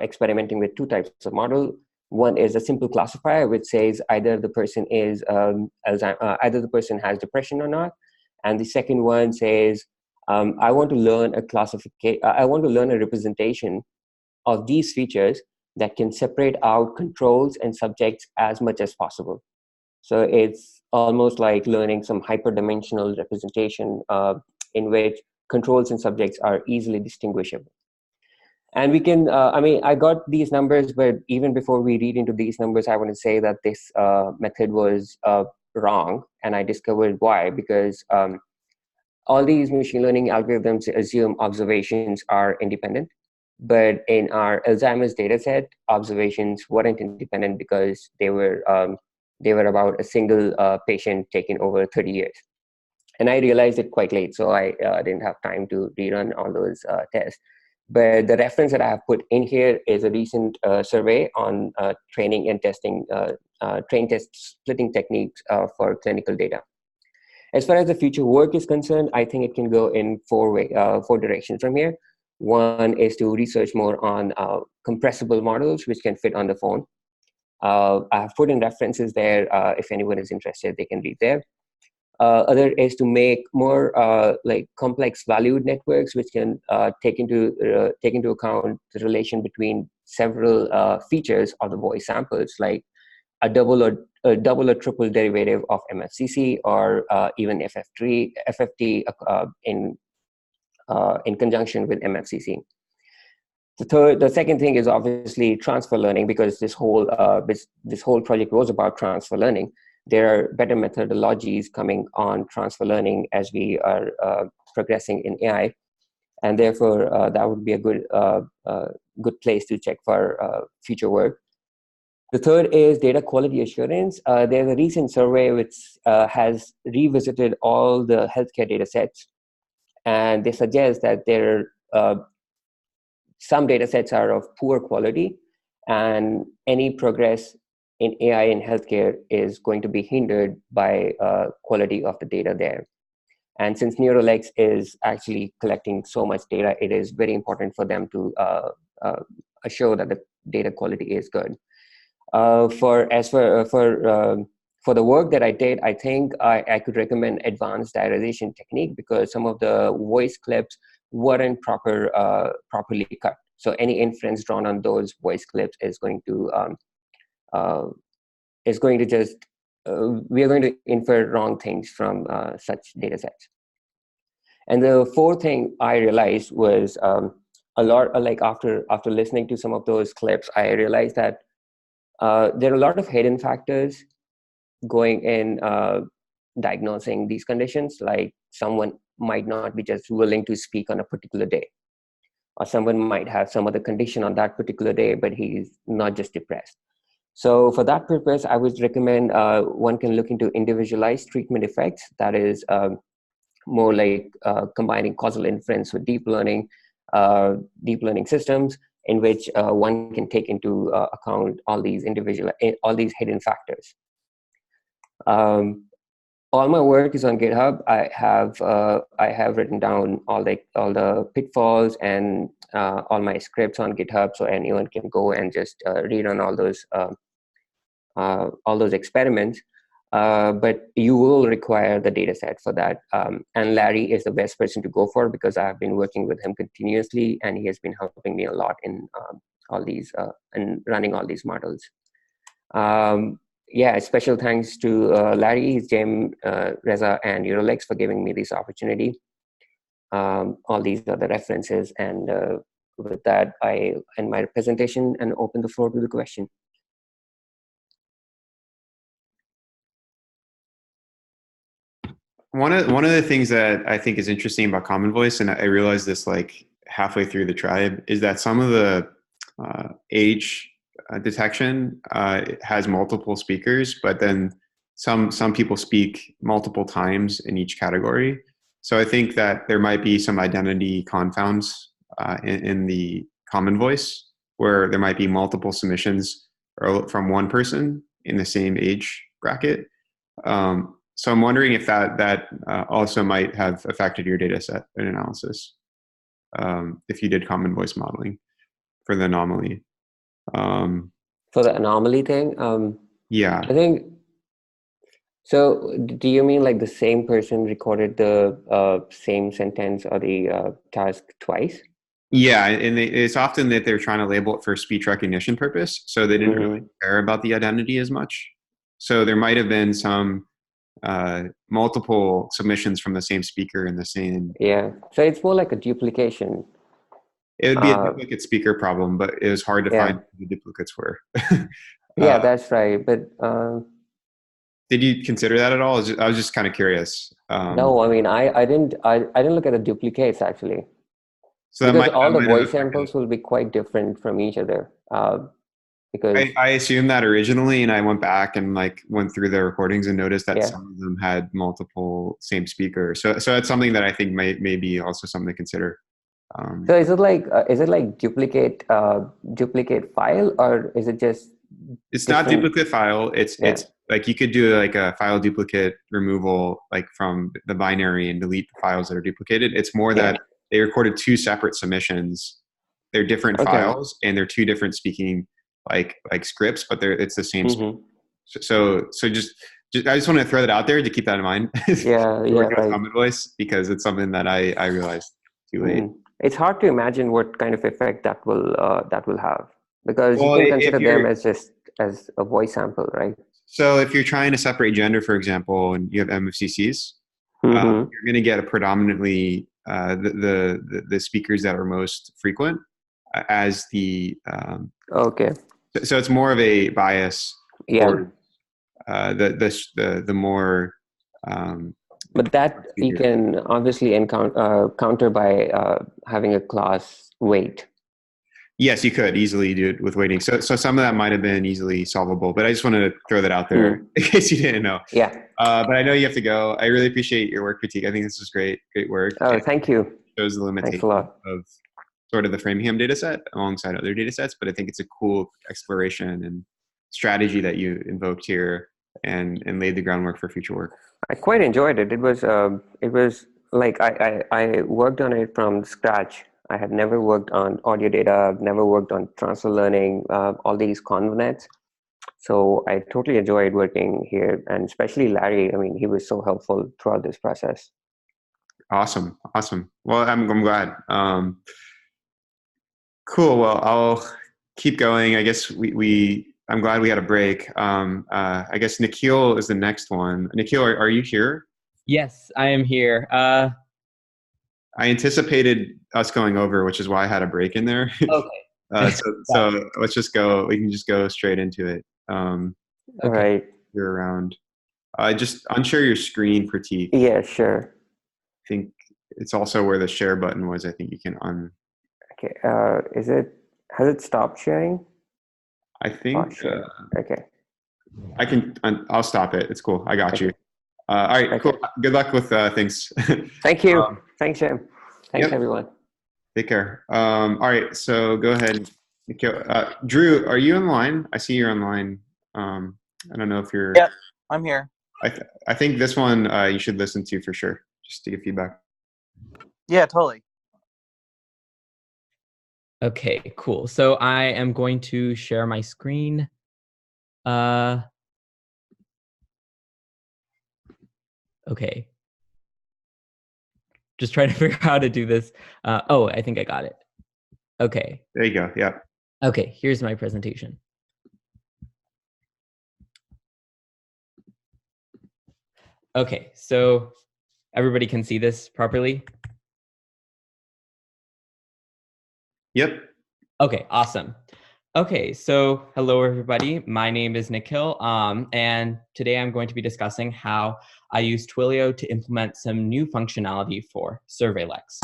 experimenting with two types of model. One is a simple classifier, which says either the person is either the person has depression or not, and the second one says I want to learn a representation of these features that can separate out controls and subjects as much as possible. So it's almost like learning some hyperdimensional representation in which controls and subjects are easily distinguishable. And we can, I got these numbers, but even before we read into these numbers, I want to say that this method was wrong. And I discovered why, because all these machine learning algorithms assume observations are independent. But in our Alzheimer's data set, observations weren't independent because they were about a single patient taken over 30 years. And I realized it quite late, so I didn't have time to rerun all those tests. But the reference that I have put in here is a recent survey on training and testing, train test splitting techniques for clinical data. As far as the future work is concerned, I think it can go in four directions from here. One is to research more on compressible models, which can fit on the phone. I have put in references there. If anyone is interested, they can read there. Other is to make more like complex valued networks, which can take into account the relation between several features of the voice samples, like a double or triple derivative of MFCC, or even FFT in conjunction with MFCC. The second thing is obviously transfer learning, because this whole project was about transfer learning. There are better methodologies coming on transfer learning as we are progressing in AI, and therefore that would be a good place to check for future work. The third is data quality assurance. There's a recent survey which has revisited all the healthcare data sets, and they suggest that some data sets are of poor quality, and any progress in AI in healthcare is going to be hindered by quality of the data there. And since NeuroLex is actually collecting so much data, it is very important for them to assure that the data quality is good. For the work that I did, I think I could recommend advanced diarization technique, because some of the voice clips weren't properly cut. So any inference drawn on those voice clips is going to just we are going to infer wrong things from such data sets. And the fourth thing I realized was a lot like after listening to some of those clips, I realized that there are a lot of hidden factors going in diagnosing these conditions. Like someone might not be just willing to speak on a particular day, or someone might have some other condition on that particular day, but he's not just depressed. So for that purpose, I would recommend one can look into individualized treatment effects. That is more like combining causal inference with deep learning systems, in which one can take into account all these hidden factors. All my work is on GitHub. I have written down all the pitfalls and all my scripts on GitHub, so anyone can go and just read on all those experiments. But you will require the data set for that. And Larry is the best person to go for, because I have been working with him continuously, and he has been helping me a lot in all these and running all these models. Yeah, special thanks to Larry, Jim, Reza, and NeuroLex for giving me this opportunity. All these other references, and with that, I end my presentation and open the floor to the question. One of the things that I think is interesting about Common Voice, and I realized this like halfway through the tribe, is that some of the age detection has multiple speakers, but then some people speak multiple times in each category. So I think that there might be some identity confounds in the Common Voice, where there might be multiple submissions from one person in the same age bracket. So I'm wondering if that also might have affected your data set and analysis, if you did Common Voice modeling for the anomaly. For the anomaly thing? Yeah. I think, so do you mean like the same person recorded the same sentence or the task twice? Yeah, and it's often that they're trying to label it for speech recognition purpose, so they didn't really care about the identity as much. So there might have been some multiple submissions from the same speaker in the same. Yeah, so it's more like a duplication. It would be a duplicate speaker problem, but it was hard to find who the duplicates were. Yeah, that's right. But did you consider that at all? I was just kind of curious. No, I mean, I didn't look at the duplicates actually. So that Because might, all that the might voice have samples will be quite different from each other. Because I assumed that originally, and I went back and like went through the recordings and noticed that yeah. some of them had multiple same speaker. So it's something that I think may be also something to consider. So is it like duplicate file, or is it just It's not different? duplicate file. It's like you could do like a file duplicate removal, like from the binary, and delete the files that are duplicated. It's more that they recorded two separate submissions. They're different Okay. files, and they're two different speaking like scripts, but it's the same. So just I just want to throw that out there to keep that in mind. Yeah, Working with right. Common Voice, because it's something that I realized too late. It's hard to imagine what kind of effect that will have, because Well, you can if consider you're them as just as a voice sample, right? so if you're trying to separate gender, for example, and you have MFCCs, you're going to get a predominantly the speakers that are most frequent as the Okay. so it's more of a bias Yeah. for the more But that you can obviously counter by having a class weight. Yes, you could easily do it with weighting. So some of that might have been easily solvable, but I just wanted to throw that out there in case you didn't know. Yeah. But I know you have to go. I really appreciate your work, Prateek. I think this is great work. Oh, It thank you. shows the Thanks a limitation lot. of sort of the Framingham data set alongside other data sets, but I think it's a cool exploration and strategy that you invoked here and laid the groundwork for future work. I quite enjoyed it. It was like I worked on it from scratch. I had never worked on audio data. I've never worked on transfer learning, all these convnets. So I totally enjoyed working here, and especially Larry. I mean, he was so helpful throughout this process. Awesome. Well, I'm glad. Cool. Well, I'll keep going. I guess I'm glad we had a break. I guess Nikhil is the next one. Nikhil, are you here? Yes, I am here. I anticipated us going over, which is why I had a break in there. Okay. So let's just go. We can just go straight into it. All right. You're around. Just unshare your screen, Prateek. Yeah, sure. I think it's also where the share button was. I think you can Okay. Has it stopped sharing? I think. Okay. I can. I'll stop it. It's cool. I got you. All right. Cool. Good luck with things. Thank you. Thanks, Jim. Thanks, everyone. Take care. All right. So go ahead. Drew, are you online? I see you're online. I don't know if you're. Yeah, I'm here. I think this one you should listen to for sure, just to give feedback. Yeah, totally. Okay, cool. So I am going to share my screen. Okay. Just trying to figure out how to do this. Oh, I think I got it. Okay. There you go. Yeah. Okay, here's my presentation. Okay, so everybody can see this properly? Yep. Okay, awesome. Okay, so hello everybody. My name is Nikhil, and today I'm going to be discussing how I use Twilio to implement some new functionality for SurveyLex.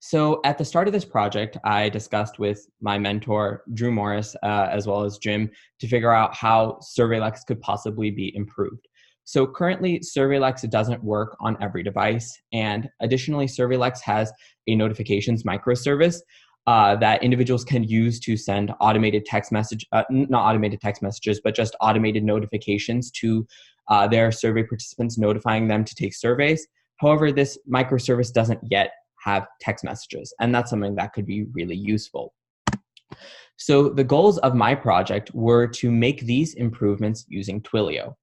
So at the start of this project, I discussed with my mentor, Drew Morris, as well as Jim, to figure out how SurveyLex could possibly be improved. So currently, SurveyLex doesn't work on every device, and additionally, SurveyLex has a notifications microservice that individuals can use to send automated text message, not automated text messages, but just automated notifications to their survey participants, notifying them to take surveys. However, this microservice doesn't yet have text messages, and that's something that could be really useful. So the goals of my project were to make these improvements using Twilio.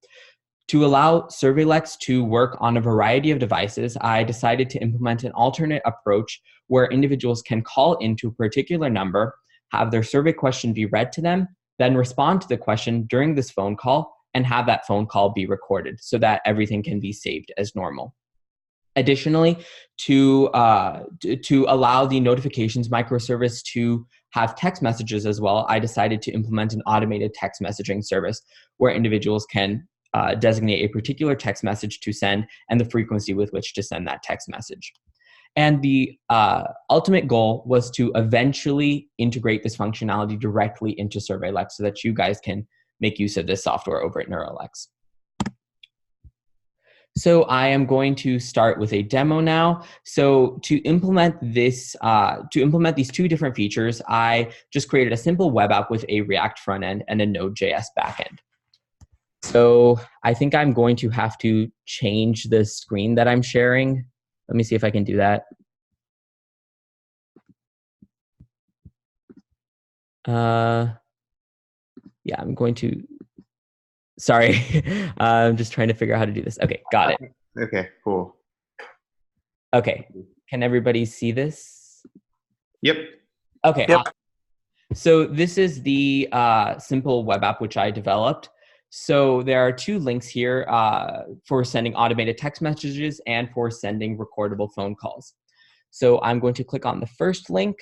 To allow SurveyLex to work on a variety of devices, I decided to implement an alternate approach where individuals can call into a particular number, have their survey question be read to them, then respond to the question during this phone call, and have that phone call be recorded so that everything can be saved as normal. Additionally, to allow the notifications microservice to have text messages as well, I decided to implement an automated text messaging service where individuals can designate a particular text message to send and the frequency with which to send that text message. And the ultimate goal was to eventually integrate this functionality directly into SurveyLex so that you guys can make use of this software over at NeuroLex. So I am going to start with a demo now. So to implement this, these two different features, I just created a simple web app with a React front end and a Node.js backend. So I think I'm going to have to change the screen that I'm sharing. Let me see if I can do that. Yeah, I'm going to, sorry. I'm just trying to figure out how to do this. Okay, got it. Okay, cool. Okay, can everybody see this? Yep. Okay, Yep. awesome. So this is the simple web app which I developed. So there are two links here for sending automated text messages and for sending recordable phone calls. So I'm going to click on the first link.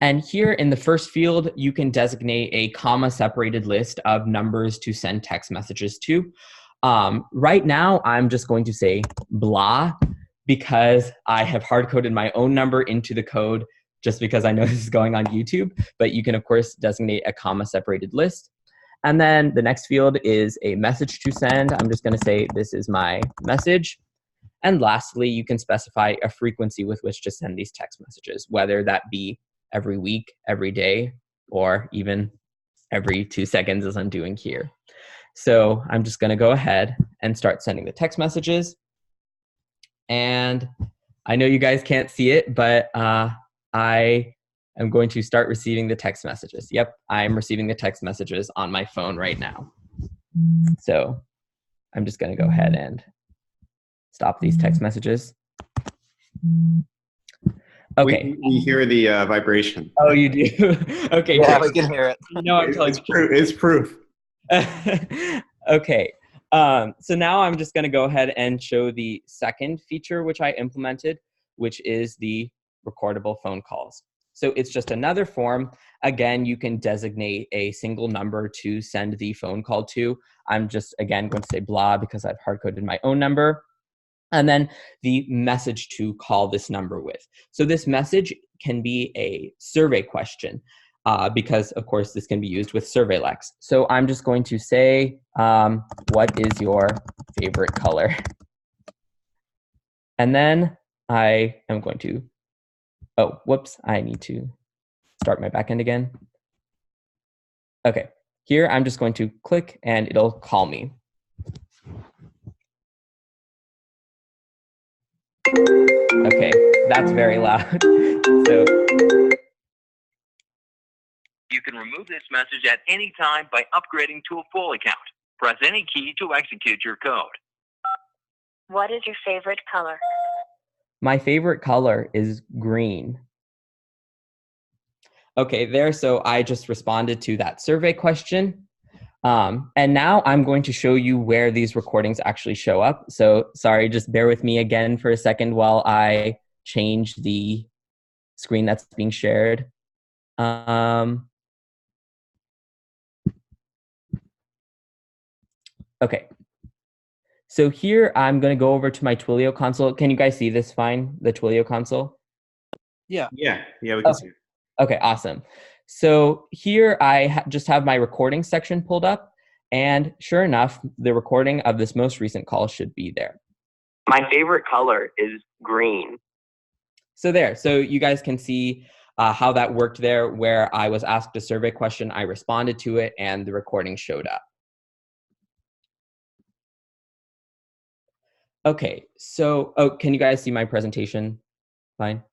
And here in the first field, you can designate a comma-separated list of numbers to send text messages to. Right now, I'm just going to say blah because I have hard-coded my own number into the code just because I know this is going on YouTube. But you can, of course, designate a comma-separated list. And then the next field is a message to send. I'm just going to say this is my message. And lastly, you can specify a frequency with which to send these text messages, whether that be every week, every day, or even every 2 seconds as I'm doing here. So I'm just going to go ahead and start sending the text messages. And I know you guys can't see it, but I am going to start receiving the text messages. Yep, I'm receiving the text messages on my phone right now. So I'm just going to go ahead and stop these text messages. Okay. We hear the vibration. Oh, you do? Okay, Yeah, great. we can hear it. You know I'm telling It's proof. Okay. So now I'm just going to go ahead and show the second feature which I implemented, which is the recordable phone calls. So it's just another form. Again, you can designate a single number to send the phone call to. I'm just, again, going to say blah because I've hard-coded my own number. And then the message to call this number with. So this message can be a survey question because, of course, this can be used with SurveyLex. So I'm just going to say, what is your favorite color? And then I am going to, oh, whoops, I need to start my backend again. Okay, here I'm just going to click and it'll call me. Okay, that's very loud. So you can remove this message at any time by upgrading to a full account. Press any key to execute your code. What is your favorite color? My favorite color is green. Okay, there, so I just responded to that survey question. And now I'm going to show you where these recordings actually show up. So sorry, just bear with me again for a second while I change the screen that's being shared. Okay. So here I'm going to go over to my Twilio console. Can you guys see this fine, the Twilio console? Yeah. Yeah, we can see it. Okay, awesome. So here I just have my recording section pulled up, and sure enough, the recording of this most recent call should be there. My favorite color is green. So there, so you guys can see how that worked there, where I was asked a survey question, I responded to it, and the recording showed up. Okay, so, oh, can you guys see my presentation? Fine.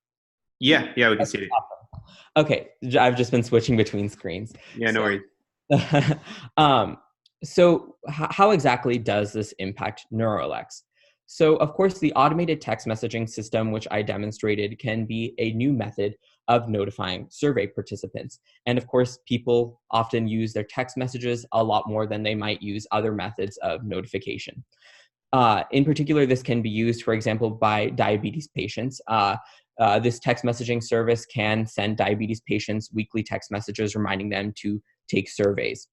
Yeah, we can see it. Awesome. Okay, I've just been switching between screens. Yeah, no worries. So how exactly does this impact NeuroLex? So of course, the automated text messaging system, which I demonstrated, can be a new method of notifying survey participants. And of course, people often use their text messages a lot more than they might use other methods of notification. In particular, this can be used, for example, by diabetes patients. This text messaging service can send diabetes patients weekly text messages reminding them to take surveys.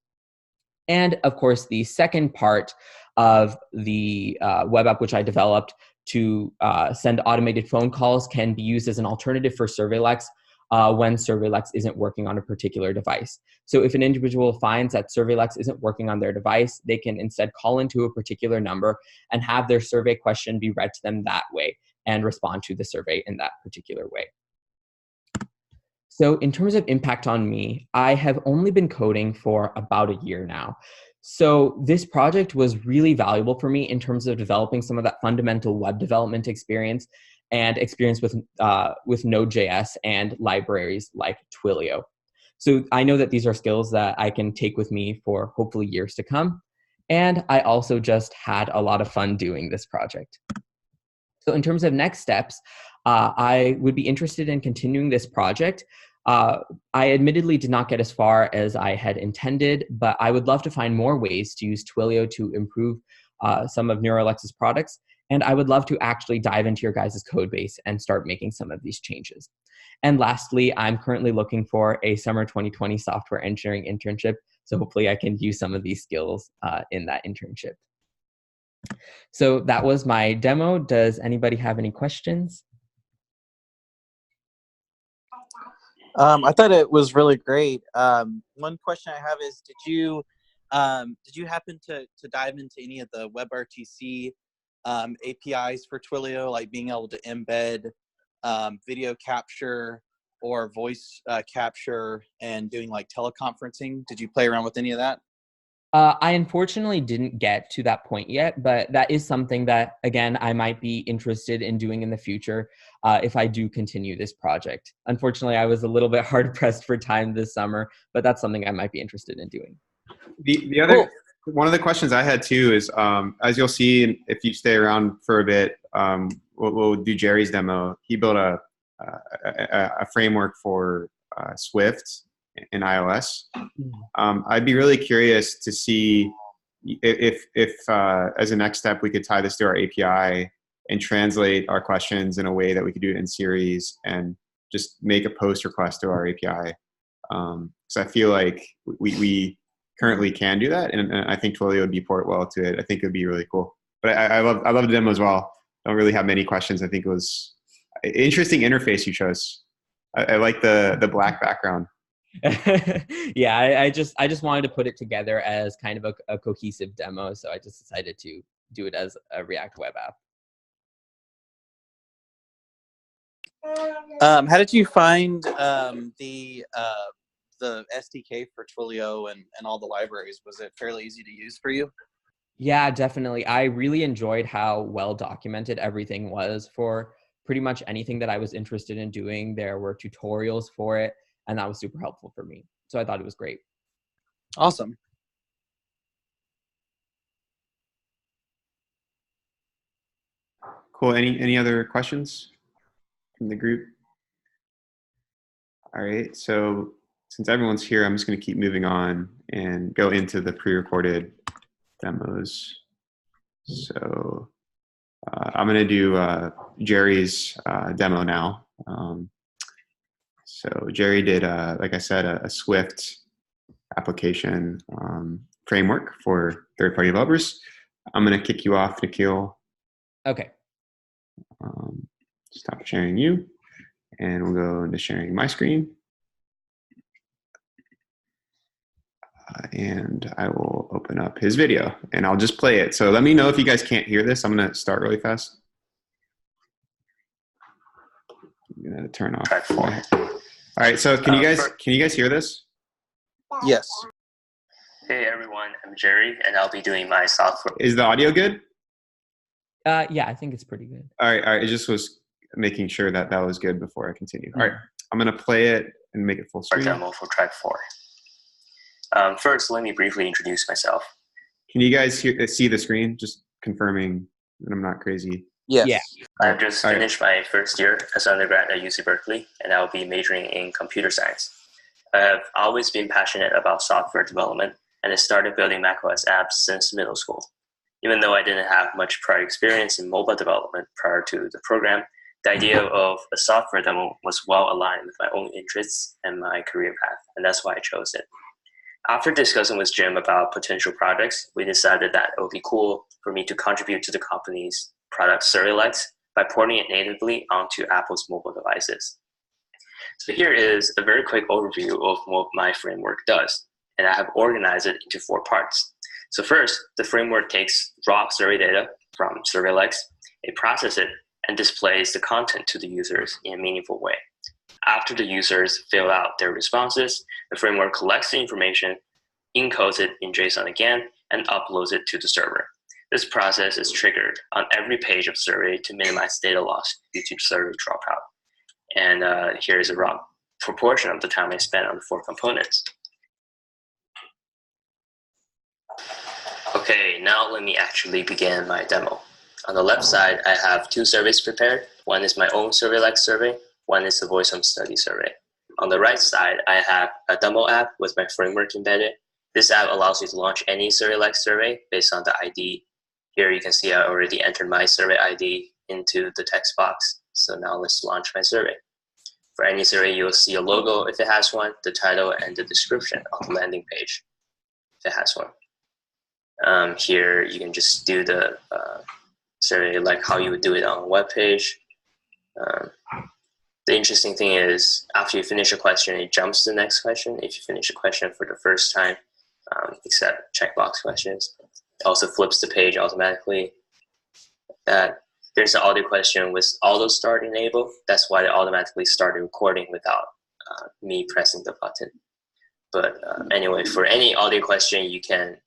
And of course, the second part of the web app which I developed to send automated phone calls can be used as an alternative for SurveyLex when SurveyLex isn't working on a particular device. So if an individual finds that SurveyLex isn't working on their device, they can instead call into a particular number and have their survey question be read to them that way and respond to the survey in that particular way. So in terms of impact on me, I have only been coding for about a year now. So this project was really valuable for me in terms of developing some of that fundamental web development experience and experience with Node.js and libraries like Twilio. So I know that these are skills that I can take with me for hopefully years to come. And I also just had a lot of fun doing this project. So in terms of next steps, I would be interested in continuing this project. I admittedly did not get as far as I had intended, but I would love to find more ways to use Twilio to improve some of NeuroLex's products. And I would love to actually dive into your guys' code base and start making some of these changes. And lastly, I'm currently looking for a summer 2020 software engineering internship. So hopefully I can use some of these skills in that internship. So that was my demo. Does anybody have any questions? I thought it was really great. One question I have is, did you happen to dive into any of the WebRTC APIs for Twilio, like being able to embed video capture or voice capture and doing like teleconferencing? Did you play around with any of that? I unfortunately didn't get to that point yet, but that is something that, again, I might be interested in doing in the future if I do continue this project. Unfortunately, I was a little bit hard pressed for time this summer, but that's something I might be interested in doing. The other, one of the questions I had too is, as you'll see, if you stay around for a bit, we'll do Jerry's demo. He built a framework for Swift in iOS. I'd be really curious to see if as a next step, we could tie this to our API and translate our questions in a way that we could do it in series and just make a post request to our API. So I feel like we currently can do that, and I think Twilio would be port well to it. I think it would be really cool. But I love the demo as well. Don't really have many questions. I think it was an interesting interface you chose. I like the black background. Yeah, I just wanted to put it together as kind of a cohesive demo, so I just decided to do it as a React web app. How did you find the SDK for Twilio and all the libraries? Was it fairly easy to use for you? Yeah, definitely. I really enjoyed how well documented everything was for pretty much anything that I was interested in doing. There were tutorials for it, and that was super helpful for me. So I thought it was great. Awesome. Cool. Any other questions from the group? All right. So since everyone's here, I'm just going to keep moving on and go into the pre-recorded demos. So I'm going to do Jerry's demo now. So Jerry did, like I said, a Swift application framework for third-party developers. I'm going to kick you off, Nikhil. Okay. Stop sharing you, and we'll go into sharing my screen. And I will open up his video, and I'll just play it. So let me know if you guys can't hear this. I'm going to start really fast. I'm going to turn off. Track 4. All right, so can you guys hear this? Yes. Hey everyone, I'm Jerry, and I'll be doing my software. Is the audio good? Yeah, I think it's pretty good. All right. I just was making sure that was good before I continue. All right, I'm going to play it and make it full screen. Demo for track 4. First, let me briefly introduce myself. Can you guys see the screen? Just confirming that I'm not crazy. Yes. Yeah. I've just finished my first year as an undergrad at UC Berkeley, and I'll be majoring in computer science. I have always been passionate about software development, and I started building macOS apps since middle school. Even though I didn't have much prior experience in mobile development prior to the program, the idea of a software demo was well aligned with my own interests and my career path, and that's why I chose it. After discussing with Jim about potential projects, we decided that it would be cool for me to contribute to the company's product SurveyLex by porting it natively onto Apple's mobile devices. So here is a very quick overview of what my framework does, and I have organized it into 4 parts. So first, the framework takes raw survey data from SurveyLex, it processes it, and displays the content to the users in a meaningful way. After the users fill out their responses, the framework collects the information, encodes it in JSON again, and uploads it to the server. This process is triggered on every page of survey to minimize data loss due to survey dropout. And here's a raw proportion of the time I spent on the 4 components. Okay, now let me actually begin my demo. On the left side, I have 2 surveys prepared. One is my own SurveyLex survey. One is the Voice Home Study survey. On the right side, I have a demo app with my framework embedded. This app allows you to launch any SurveyLex survey based on the ID. Here you can see I already entered my survey ID into the text box. So now let's launch my survey. For any survey, you'll see a logo if it has one, the title, and the description on the landing page if it has one. Here you can just do the survey like how you would do it on a web page. The interesting thing is after you finish a question, it jumps to the next question. If you finish a question for the first time, except checkbox questions, it also flips the page automatically. There's an audio question with auto start enabled. That's why it automatically started recording without me pressing the button. But anyway, for any audio question, you can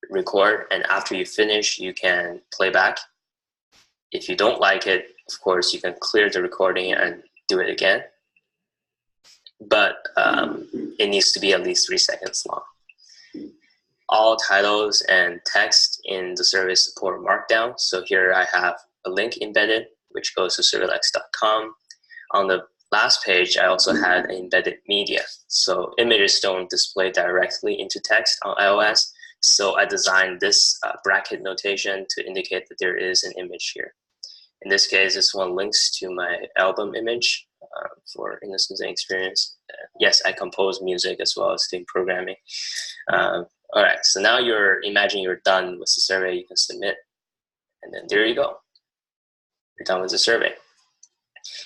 record, and after you finish, you can play back. If you don't like it, of course, you can clear the recording and do it again. But it needs to be at least 3 seconds long. All titles and text in the survey support Markdown. So here I have a link embedded, which goes to surveylex.com. On the last page, I also had embedded media. So images don't display directly into text on iOS. So I designed this bracket notation to indicate that there is an image here. In this case, this one links to my album image for Innocence and Experience. Yes, I compose music as well as doing programming. All right, so now imagine you're done with the survey, you can submit, and then there you go. You're done with the survey.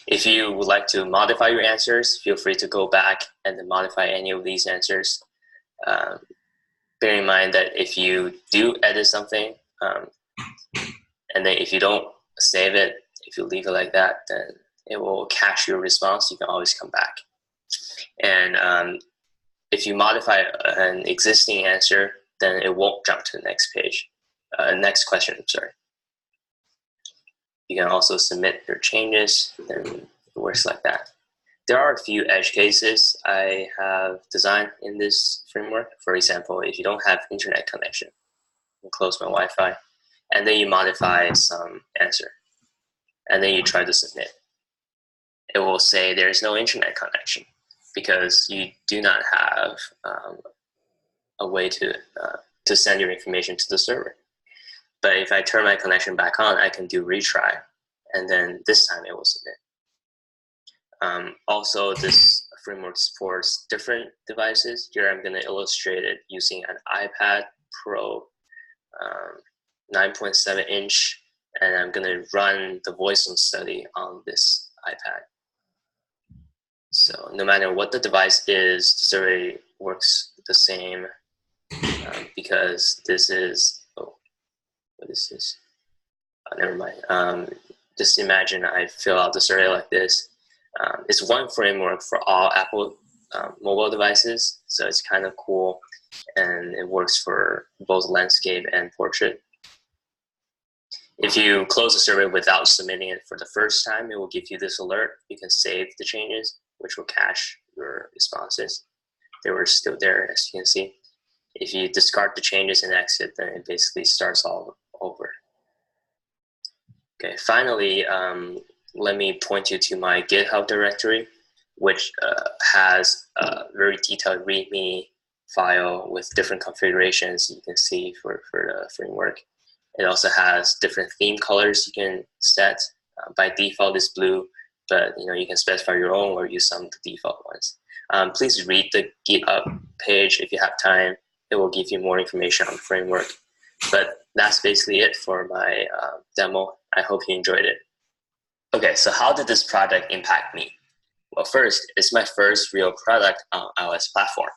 If you would like to modify your answers, feel free to go back and then modify any of these answers. Bear in mind that if you do edit something, and then if you don't save it, if you leave it like that, then it will cache your response. You can always come back. And if you modify an existing answer, then it won't jump to the next page, next question, I'm sorry. You can also submit your changes, and it works like that. There are a few edge cases I have designed in this framework. For example, if you don't have internet connection, you close my Wi-Fi, and then you modify some answer, and then you try to submit. It will say there is no internet connection because you do not have a way to send your information to the server. But if I turn my connection back on, I can do retry, and then this time it will submit. Also, this framework supports different devices. Here I'm going to illustrate it using an iPad Pro 9.7 inch, and I'm going to run the Voice Home Study on this iPad. So no matter what the device is, the survey works the same because this is, oh, what is this? Oh, never mind. Just imagine I fill out the survey like this. It's one framework for all Apple mobile devices, so it's kind of cool, and it works for both landscape and portrait. If you close the survey without submitting it for the first time, it will give you this alert. You can save the changes, which will cache your responses. They were still there, as you can see. If you discard the changes and exit, then it basically starts all over. Okay, finally, let me point you to my GitHub directory, which has a very detailed README file with different configurations you can see for the framework. It also has different theme colors you can set. By default, it's blue, but you can specify your own or use some of the default ones. Please read the GitHub page if you have time. It will give you more information on the framework. But that's basically it for my demo. I hope you enjoyed it. Okay, so how did this project impact me? Well, first, it's my first real product on iOS platform.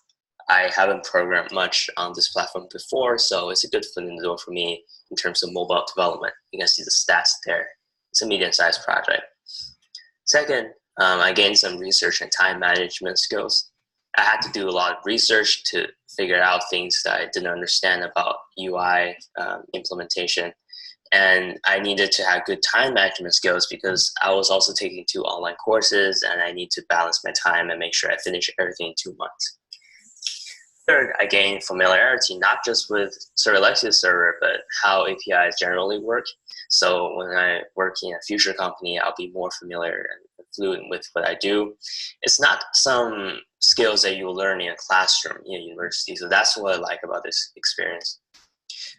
I haven't programmed much on this platform before, so it's a good foot in the door for me in terms of mobile development. You can see the stats there. It's a medium-sized project. Second, I gained some research and time management skills. I had to do a lot of research to figure out things that I didn't understand about UI implementation. And I needed to have good time management skills because I was also taking 2 online courses and I need to balance my time and make sure I finish everything in 2 months. Third, I gained familiarity not just with SurveyLex's server, but how APIs generally work. So when I work in a future company, I'll be more familiar and fluent with what I do. It's not some skills that you learn in a classroom in a university. So that's what I like about this experience.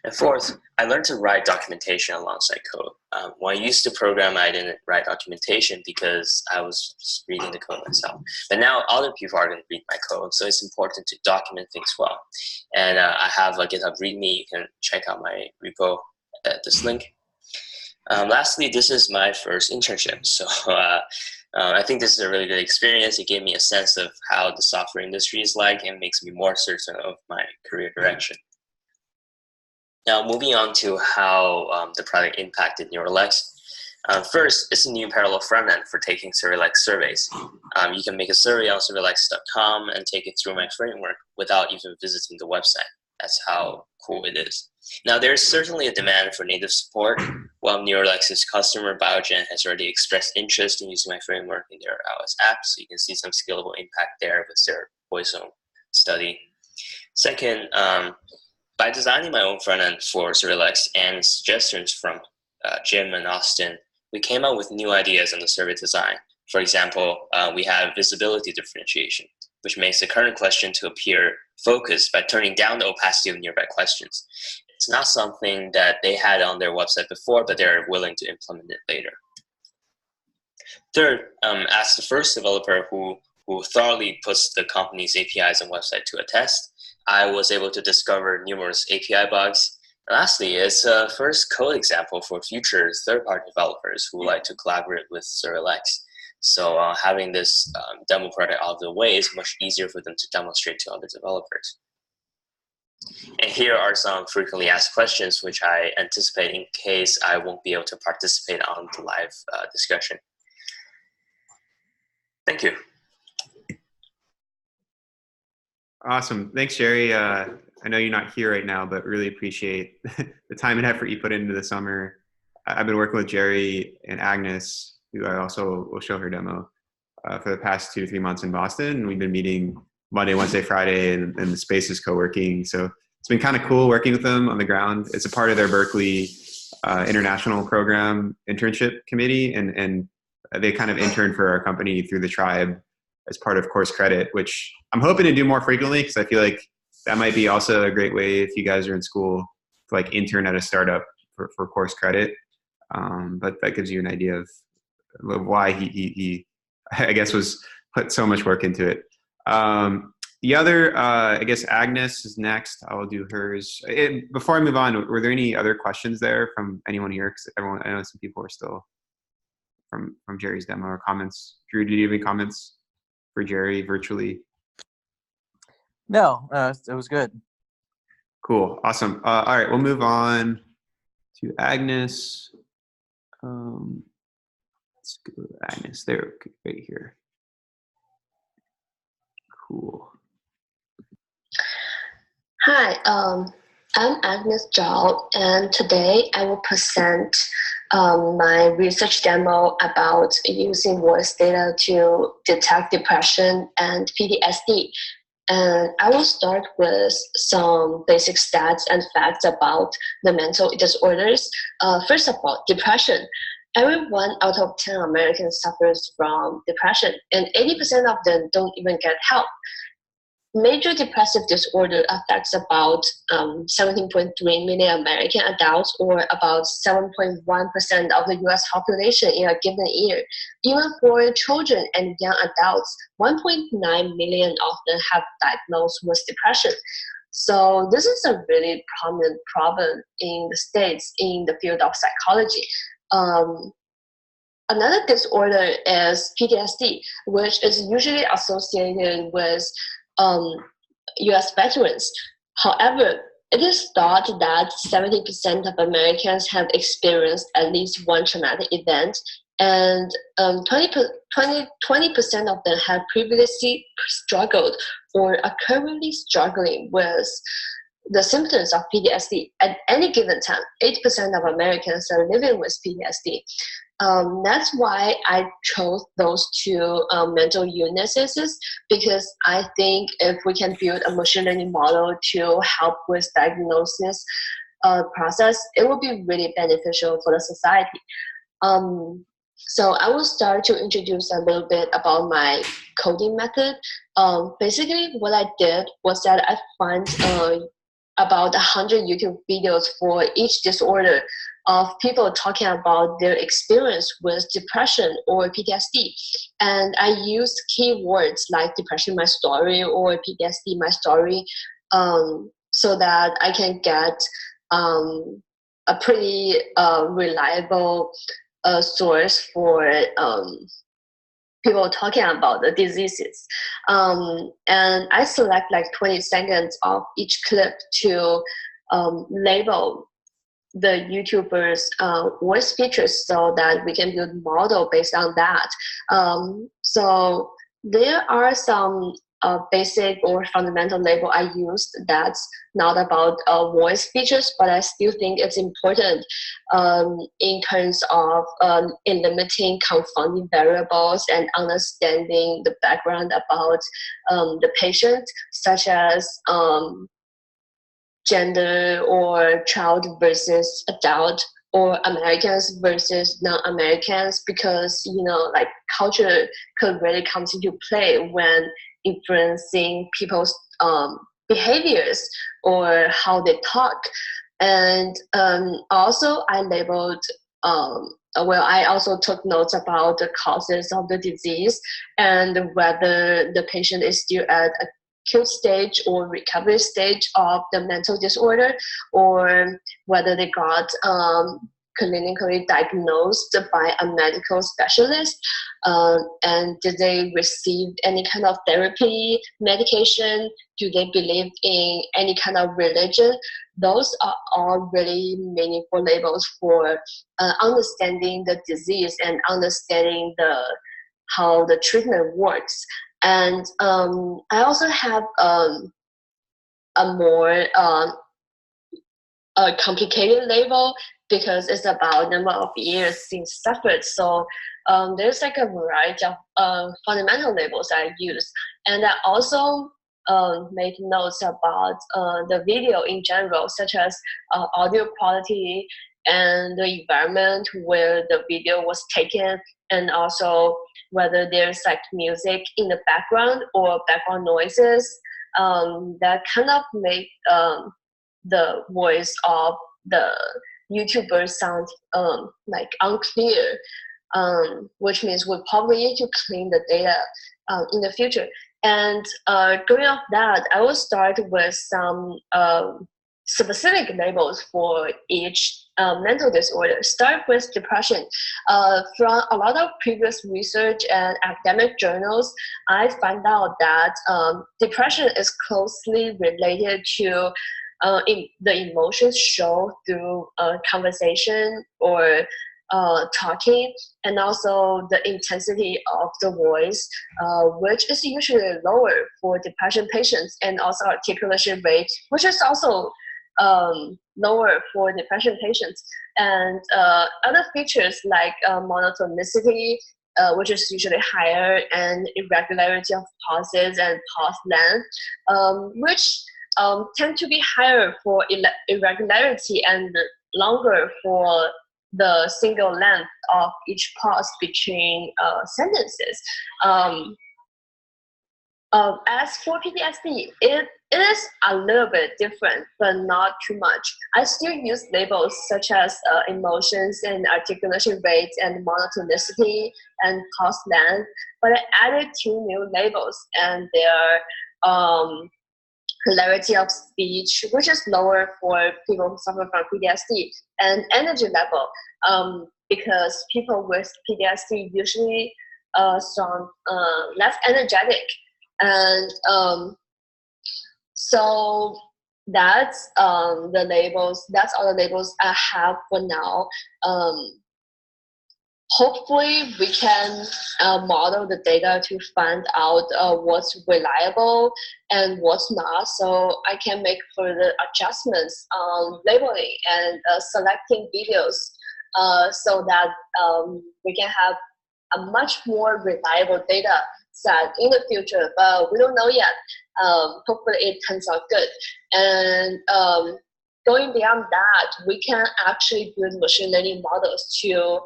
And fourth, I learned to write documentation alongside code. When I used to program, I didn't write documentation because I was just reading the code myself. But now other people are going to read my code, so it's important to document things well. And I have a GitHub README. You can check out my repo at this link. Lastly, this is my first internship. So I think this is a really good experience. It gave me a sense of how the software industry is like and makes me more certain of my career direction. Now, moving on to how the product impacted NeuroLex. First, it's a new parallel front end for taking SurveyLex surveys. You can make a survey on SurveyLex.com and take it through my framework without even visiting the website. That's how cool it is. Now, there's certainly a demand for native support. While NeuroLex's customer, Biogen, has already expressed interest in using my framework in their iOS app, so you can see some scalable impact there with their voice-own study. Second, by designing my own front end for SurveyLex and suggestions from Jim and Austin, we came up with new ideas on the survey design. For example, we have visibility differentiation, which makes the current question to appear focused by turning down the opacity of nearby questions. It's not something that they had on their website before, but they're willing to implement it later. Third, as the first developer who thoroughly puts the company's APIs and website to a test, I was able to discover numerous API bugs. And lastly, it's a first code example for future third-party developers who like to collaborate with SurveyLex. So having this demo product out of the way is much easier for them to demonstrate to other developers. And here are some frequently asked questions which I anticipate in case I won't be able to participate on the live discussion. Thank you. Awesome. Thanks, Jerry. I know you're not here right now, but really appreciate the time and effort you put into the summer. I've been working with Jerry and Agnes, who I also will show her demo, for the past 2 to 3 months in Boston. And we've been meeting Monday, Wednesday, Friday, and the space is co-working. So it's been kind of cool working with them on the ground. It's a part of their Berkeley international program internship committee. And they kind of intern for our company through the tribe as part of course credit, which I'm hoping to do more frequently because I feel like that might be also a great way if you guys are in school to like intern at a startup for course credit. But that gives you an idea of why he I guess was put so much work into it. The other, I guess Agnes is next. I will do hers. Before I move on, were there any other questions there from anyone here? Because everyone, I know some people are still from Jerry's demo or comments. Drew, did you have any comments for Jerry virtually? No, it was good. Cool, awesome. All right, we'll move on to Agnes. Let's go to Agnes. There, right here. Cool. Hi, I'm Agnes Zhao, and today I will present my research demo about using voice data to detect depression and PTSD. And I will start with some basic stats and facts about the mental disorders. First of all, depression. Every 1 out of 10 Americans suffers from depression, and 80% of them don't even get help. Major depressive disorder affects about 17.3 million American adults, or about 7.1% of the US population in a given year. Even for children and young adults, 1.9 million of them have diagnosed with depression. So this is a really prominent problem in the States in the field of psychology. Another disorder is PTSD, which is usually associated with US veterans. However, it is thought that 70% of Americans have experienced at least one traumatic event, and 20% of them have previously struggled or are currently struggling with the symptoms of PTSD. At any given time, 8% of Americans are living with PTSD. That's why I chose those two mental illnesses, because I think if we can build a machine learning model to help with diagnosis process, it will be really beneficial for the society. So I will start to introduce a little bit about my coding method. Basically, what I did was that I found about 100 YouTube videos for each disorder of people talking about their experience with depression or PTSD. And I used keywords like depression my story or PTSD my story, so that I can get a pretty reliable source for people talking about the diseases. And I select like 20 seconds of each clip to label the YouTuber's voice features so that we can build a model based on that. So there are some basic or fundamental label I used that's not about voice features, but I still think it's important in terms of limiting confounding variables and understanding the background about the patient, such as gender or child versus adult, or Americans versus non-Americans, because like culture could really come into play when influencing people's behaviors or how they talk. And also I labeled I also took notes about the causes of the disease and whether the patient is still at a acute stage or recovery stage of the mental disorder, or whether they got clinically diagnosed by a medical specialist, and did they receive any kind of therapy, medication, do they believe in any kind of religion. Those are all really meaningful labels for understanding the disease and understanding how the treatment works. And I also have a more complicated label because it's about number of years since suffered. So there's like a variety of fundamental labels I use. And I also made notes about the video in general, such as audio quality and the environment where the video was taken, and also whether there's like music in the background or background noises that kind of make the voice of the YouTuber sound like unclear, which means we'll probably need to clean the data in the future. And going off that, I will start with some specific labels for each mental disorder. Start with depression. From a lot of previous research and academic journals, I found out that depression is closely related to the emotions shown through conversation or talking, and also the intensity of the voice, which is usually lower for depression patients, and also articulation rate, which is also lower for depression patients. And other features like monotonicity, which is usually higher, and irregularity of pauses and pause length, which tend to be higher for irregularity and longer for the single length of each pause between sentences. As for PTSD, it is a little bit different, but not too much. I still use labels such as emotions and articulation rates and monotonicity and pause length, but I added 2 new labels, and they are clarity of speech, which is lower for people who suffer from PTSD, and energy level, because people with PTSD usually sound less energetic. And so that's the labels. That's all the labels I have for now. Hopefully, we can model the data to find out what's reliable and what's not, so I can make further adjustments on labeling and selecting videos, so that we can have a much more reliable data set in the future. But we don't know yet. Hopefully, it turns out good. And going beyond that, we can actually build machine learning models to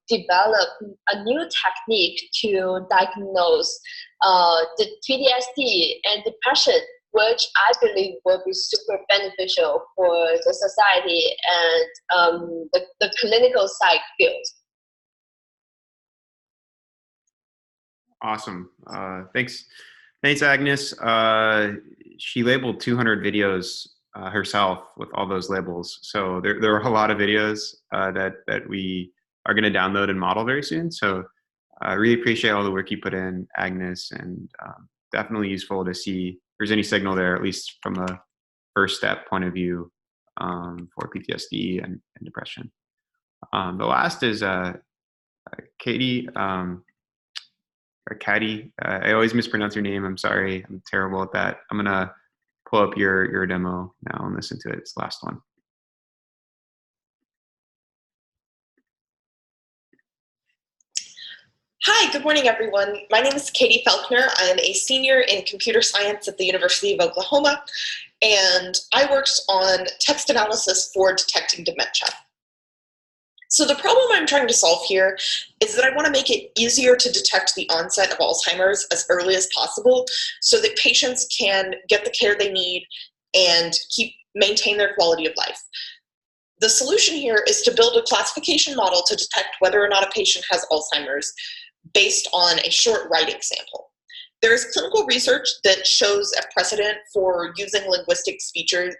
develop a new technique to diagnose the PTSD and depression, which I believe will be super beneficial for the society and the clinical psych field. Awesome. Thanks, Agnes. She labeled 200 videos herself with all those labels. So there are a lot of videos that we are going to download and model very soon. So I really appreciate all the work you put in, Agnes, and definitely useful to see if there's any signal there, at least from a first step point of view for PTSD and depression. The last is Katy. Katy. I always mispronounce your name. I'm sorry. I'm terrible at that. I'm going to pull up your demo now and listen to it. It's the last one. Hi, good morning, everyone. My name is Katy Felkner. I'm a senior in computer science at the University of Oklahoma, and I worked on text analysis for detecting dementia. So the problem I'm trying to solve here is that I want to make it easier to detect the onset of Alzheimer's as early as possible so that patients can get the care they need and maintain their quality of life. The solution here is to build a classification model to detect whether or not a patient has Alzheimer's based on a short writing sample. There is clinical research that shows a precedent for using linguistic features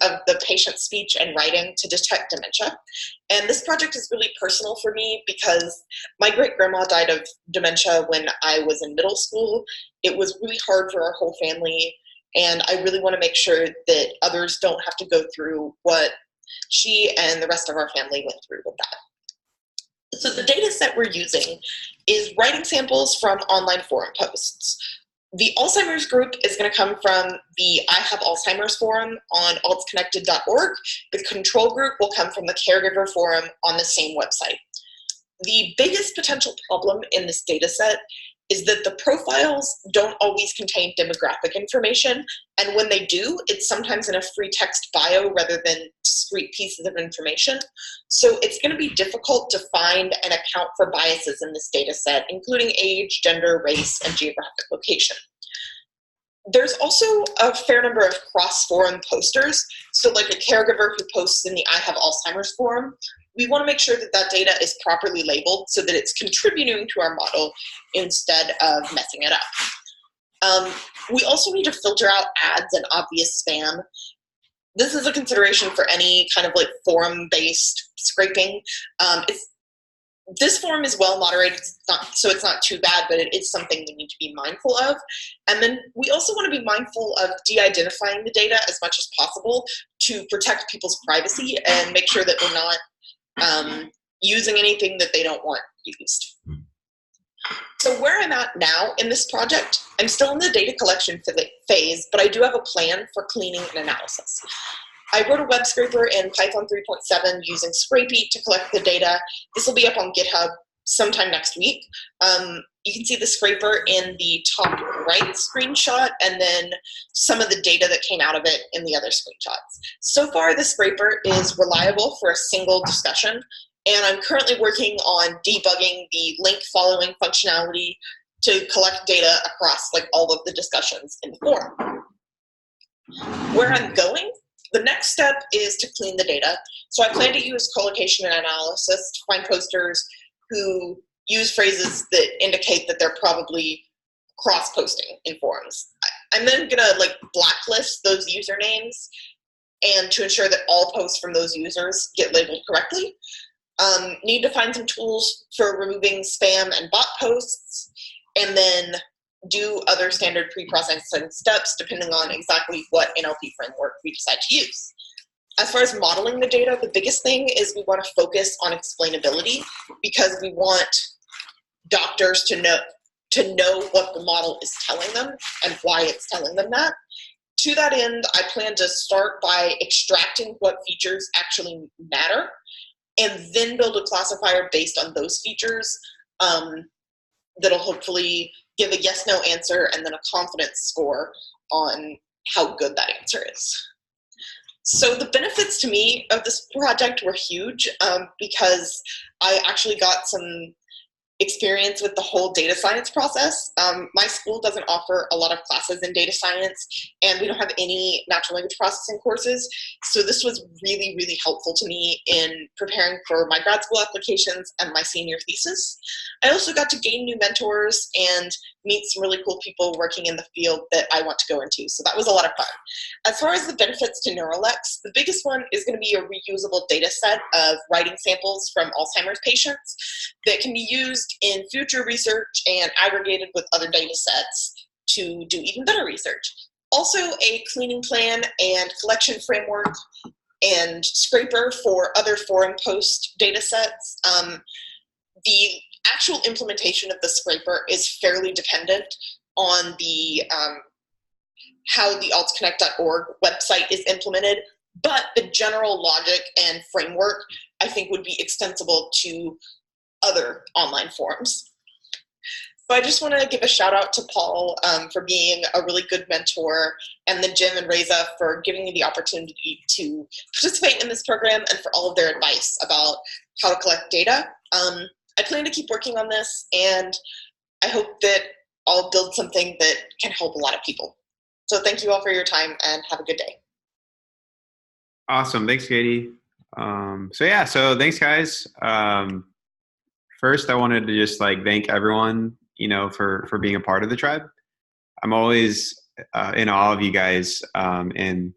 of the patient's speech and writing to detect dementia. And this project is really personal for me because my great-grandma died of dementia when I was in middle school. It was really hard for our whole family, and I really want to make sure that others don't have to go through what she and the rest of our family went through with that. So the data set we're using is writing samples from online forum posts. The Alzheimer's group is going to come from the I Have Alzheimer's forum on altsconnected.org. The control group will come from the caregiver forum on the same website. The biggest potential problem in this data set is that the profiles don't always contain demographic information, and when they do, it's sometimes in a free text bio rather than discrete pieces of information. So it's going to be difficult to find and account for biases in this data set, including age, gender, race, and geographic location. There's also a fair number of cross-forum posters. So like a caregiver who posts in the I Have Alzheimer's forum, we want to make sure that that data is properly labeled so that it's contributing to our model instead of messing it up. We also need to filter out ads and obvious spam. This is a consideration for any kind of like forum-based scraping. This forum is well moderated, so it's not too bad, but it is something we need to be mindful of. And then we also want to be mindful of de-identifying the data as much as possible to protect people's privacy and make sure that we're not using anything that they don't want used. So where I'm at now in this project, I'm still in the data collection phase, but I do have a plan for cleaning and analysis. I wrote a web scraper in Python 3.7 using Scrapey to collect the data. This will be up on GitHub sometime next week. You can see the scraper in the top right screenshot and then some of the data that came out of it in the other screenshots. So far, the scraper is reliable for a single discussion, and I'm currently working on debugging the link following functionality to collect data across like all of the discussions in the forum. Where I'm going? The next step is to clean the data. So I plan to use collocation and analysis to find posters who use phrases that indicate that they're probably cross-posting in forums. I'm then gonna like blacklist those usernames and to ensure that all posts from those users get labeled correctly. Need to find some tools for removing spam and bot posts, and then do other standard pre-processing steps depending on exactly what NLP framework we decide to use. As far as modeling the data, the biggest thing is we want to focus on explainability, because we want doctors to know what the model is telling them and why it's telling them that. To that end, I plan to start by extracting what features actually matter, and then build a classifier based on those features that'll hopefully give a yes/no answer and then a confidence score on how good that answer is. So the benefits to me of this project were huge because I actually got some experience with the whole data science process. My school doesn't offer a lot of classes in data science, and we don't have any natural language processing courses. So this was really, really helpful to me in preparing for my grad school applications and my senior thesis. I also got to gain new mentors and meet some really cool people working in the field that I want to go into. So that was a lot of fun. As far as the benefits to NeuroLex, the biggest one is going to be a reusable data set of writing samples from Alzheimer's patients that can be used in future research and aggregated with other data sets to do even better research. Also, a cleaning plan and collection framework and scraper for other foreign post data sets. The actual implementation of the scraper is fairly dependent on the how the altsconnect.org website is implemented, but the general logic and framework I think would be extensible to other online forums. So I just want to give a shout out to Paul for being a really good mentor, and then Jim and Reza for giving me the opportunity to participate in this program and for all of their advice about how to collect data. I plan to keep working on this, and I hope that I'll build something that can help a lot of people. So thank you all for your time, and have a good day. Awesome. Thanks, Katy. So thanks, guys. First, I wanted to just thank everyone, for being a part of the tribe. I'm always in awe of you guys and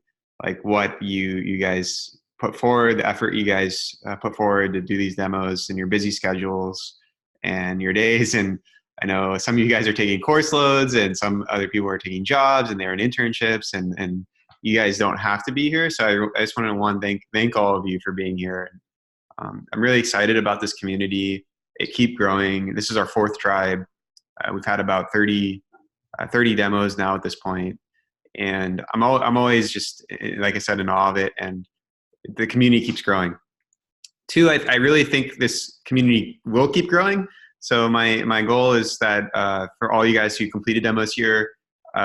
what you guys put forward, the effort you guys put forward to do these demos and your busy schedules and your days. And I know some of you guys are taking course loads, and some other people are taking jobs and they're in internships, and you guys don't have to be here. So I just want to thank all of you for being here. I'm really excited about this community. It keep growing. This is our 4th tribe. We've had about 30 demos now at this point. And I'm always just, like I said, in awe of it. And the community keeps growing. 2, I really think this community will keep growing. So my goal is that for all you guys who completed demos here,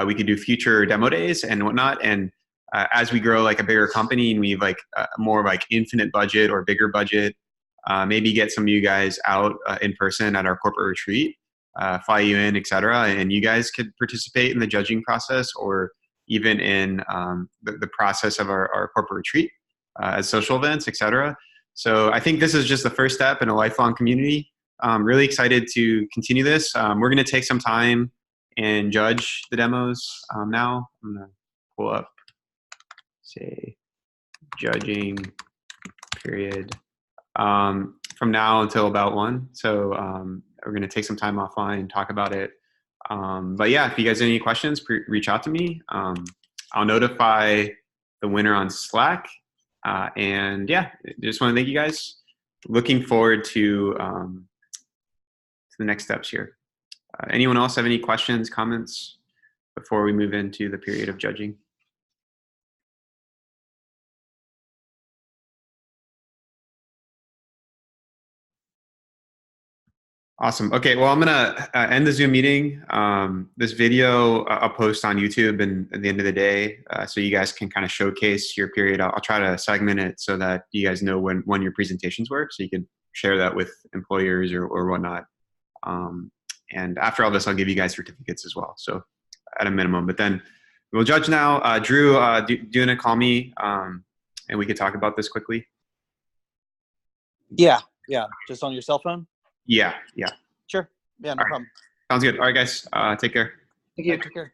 we could do future demo days and whatnot. And as we grow like a bigger company and we've more infinite budget or bigger budget, maybe get some of you guys out in person at our corporate retreat, fly you in, etc. And you guys could participate in the judging process, or even in the process of our corporate retreat as social events, etc. So I think this is just the first step in a lifelong community. I'm really excited to continue this. We're going to take some time and judge the demos now. I'm going to pull up, say, judging period from now until about 1. So we're going to take some time offline and talk about it. But yeah, if you guys have any questions, reach out to me. I'll notify the winner on Slack. And yeah, just want to thank you guys. Looking forward to the next steps here. Anyone else have any questions, comments before we move into the period of judging? Awesome. Okay, well, I'm going to end the Zoom meeting. This video I'll post on YouTube and at the end of the day, so you guys can kind of showcase your period. I'll try to segment it so that you guys know when your presentations were, so you can share that with employers or whatnot. And after all this, I'll give you guys certificates as well, so at a minimum. But then we'll judge now. Drew, do you want to call me and we could talk about this quickly? Yeah. Just on your cell phone? Yeah. Sure. Yeah, no problem. Sounds good. All right, guys. Take care. Thank you. Take care.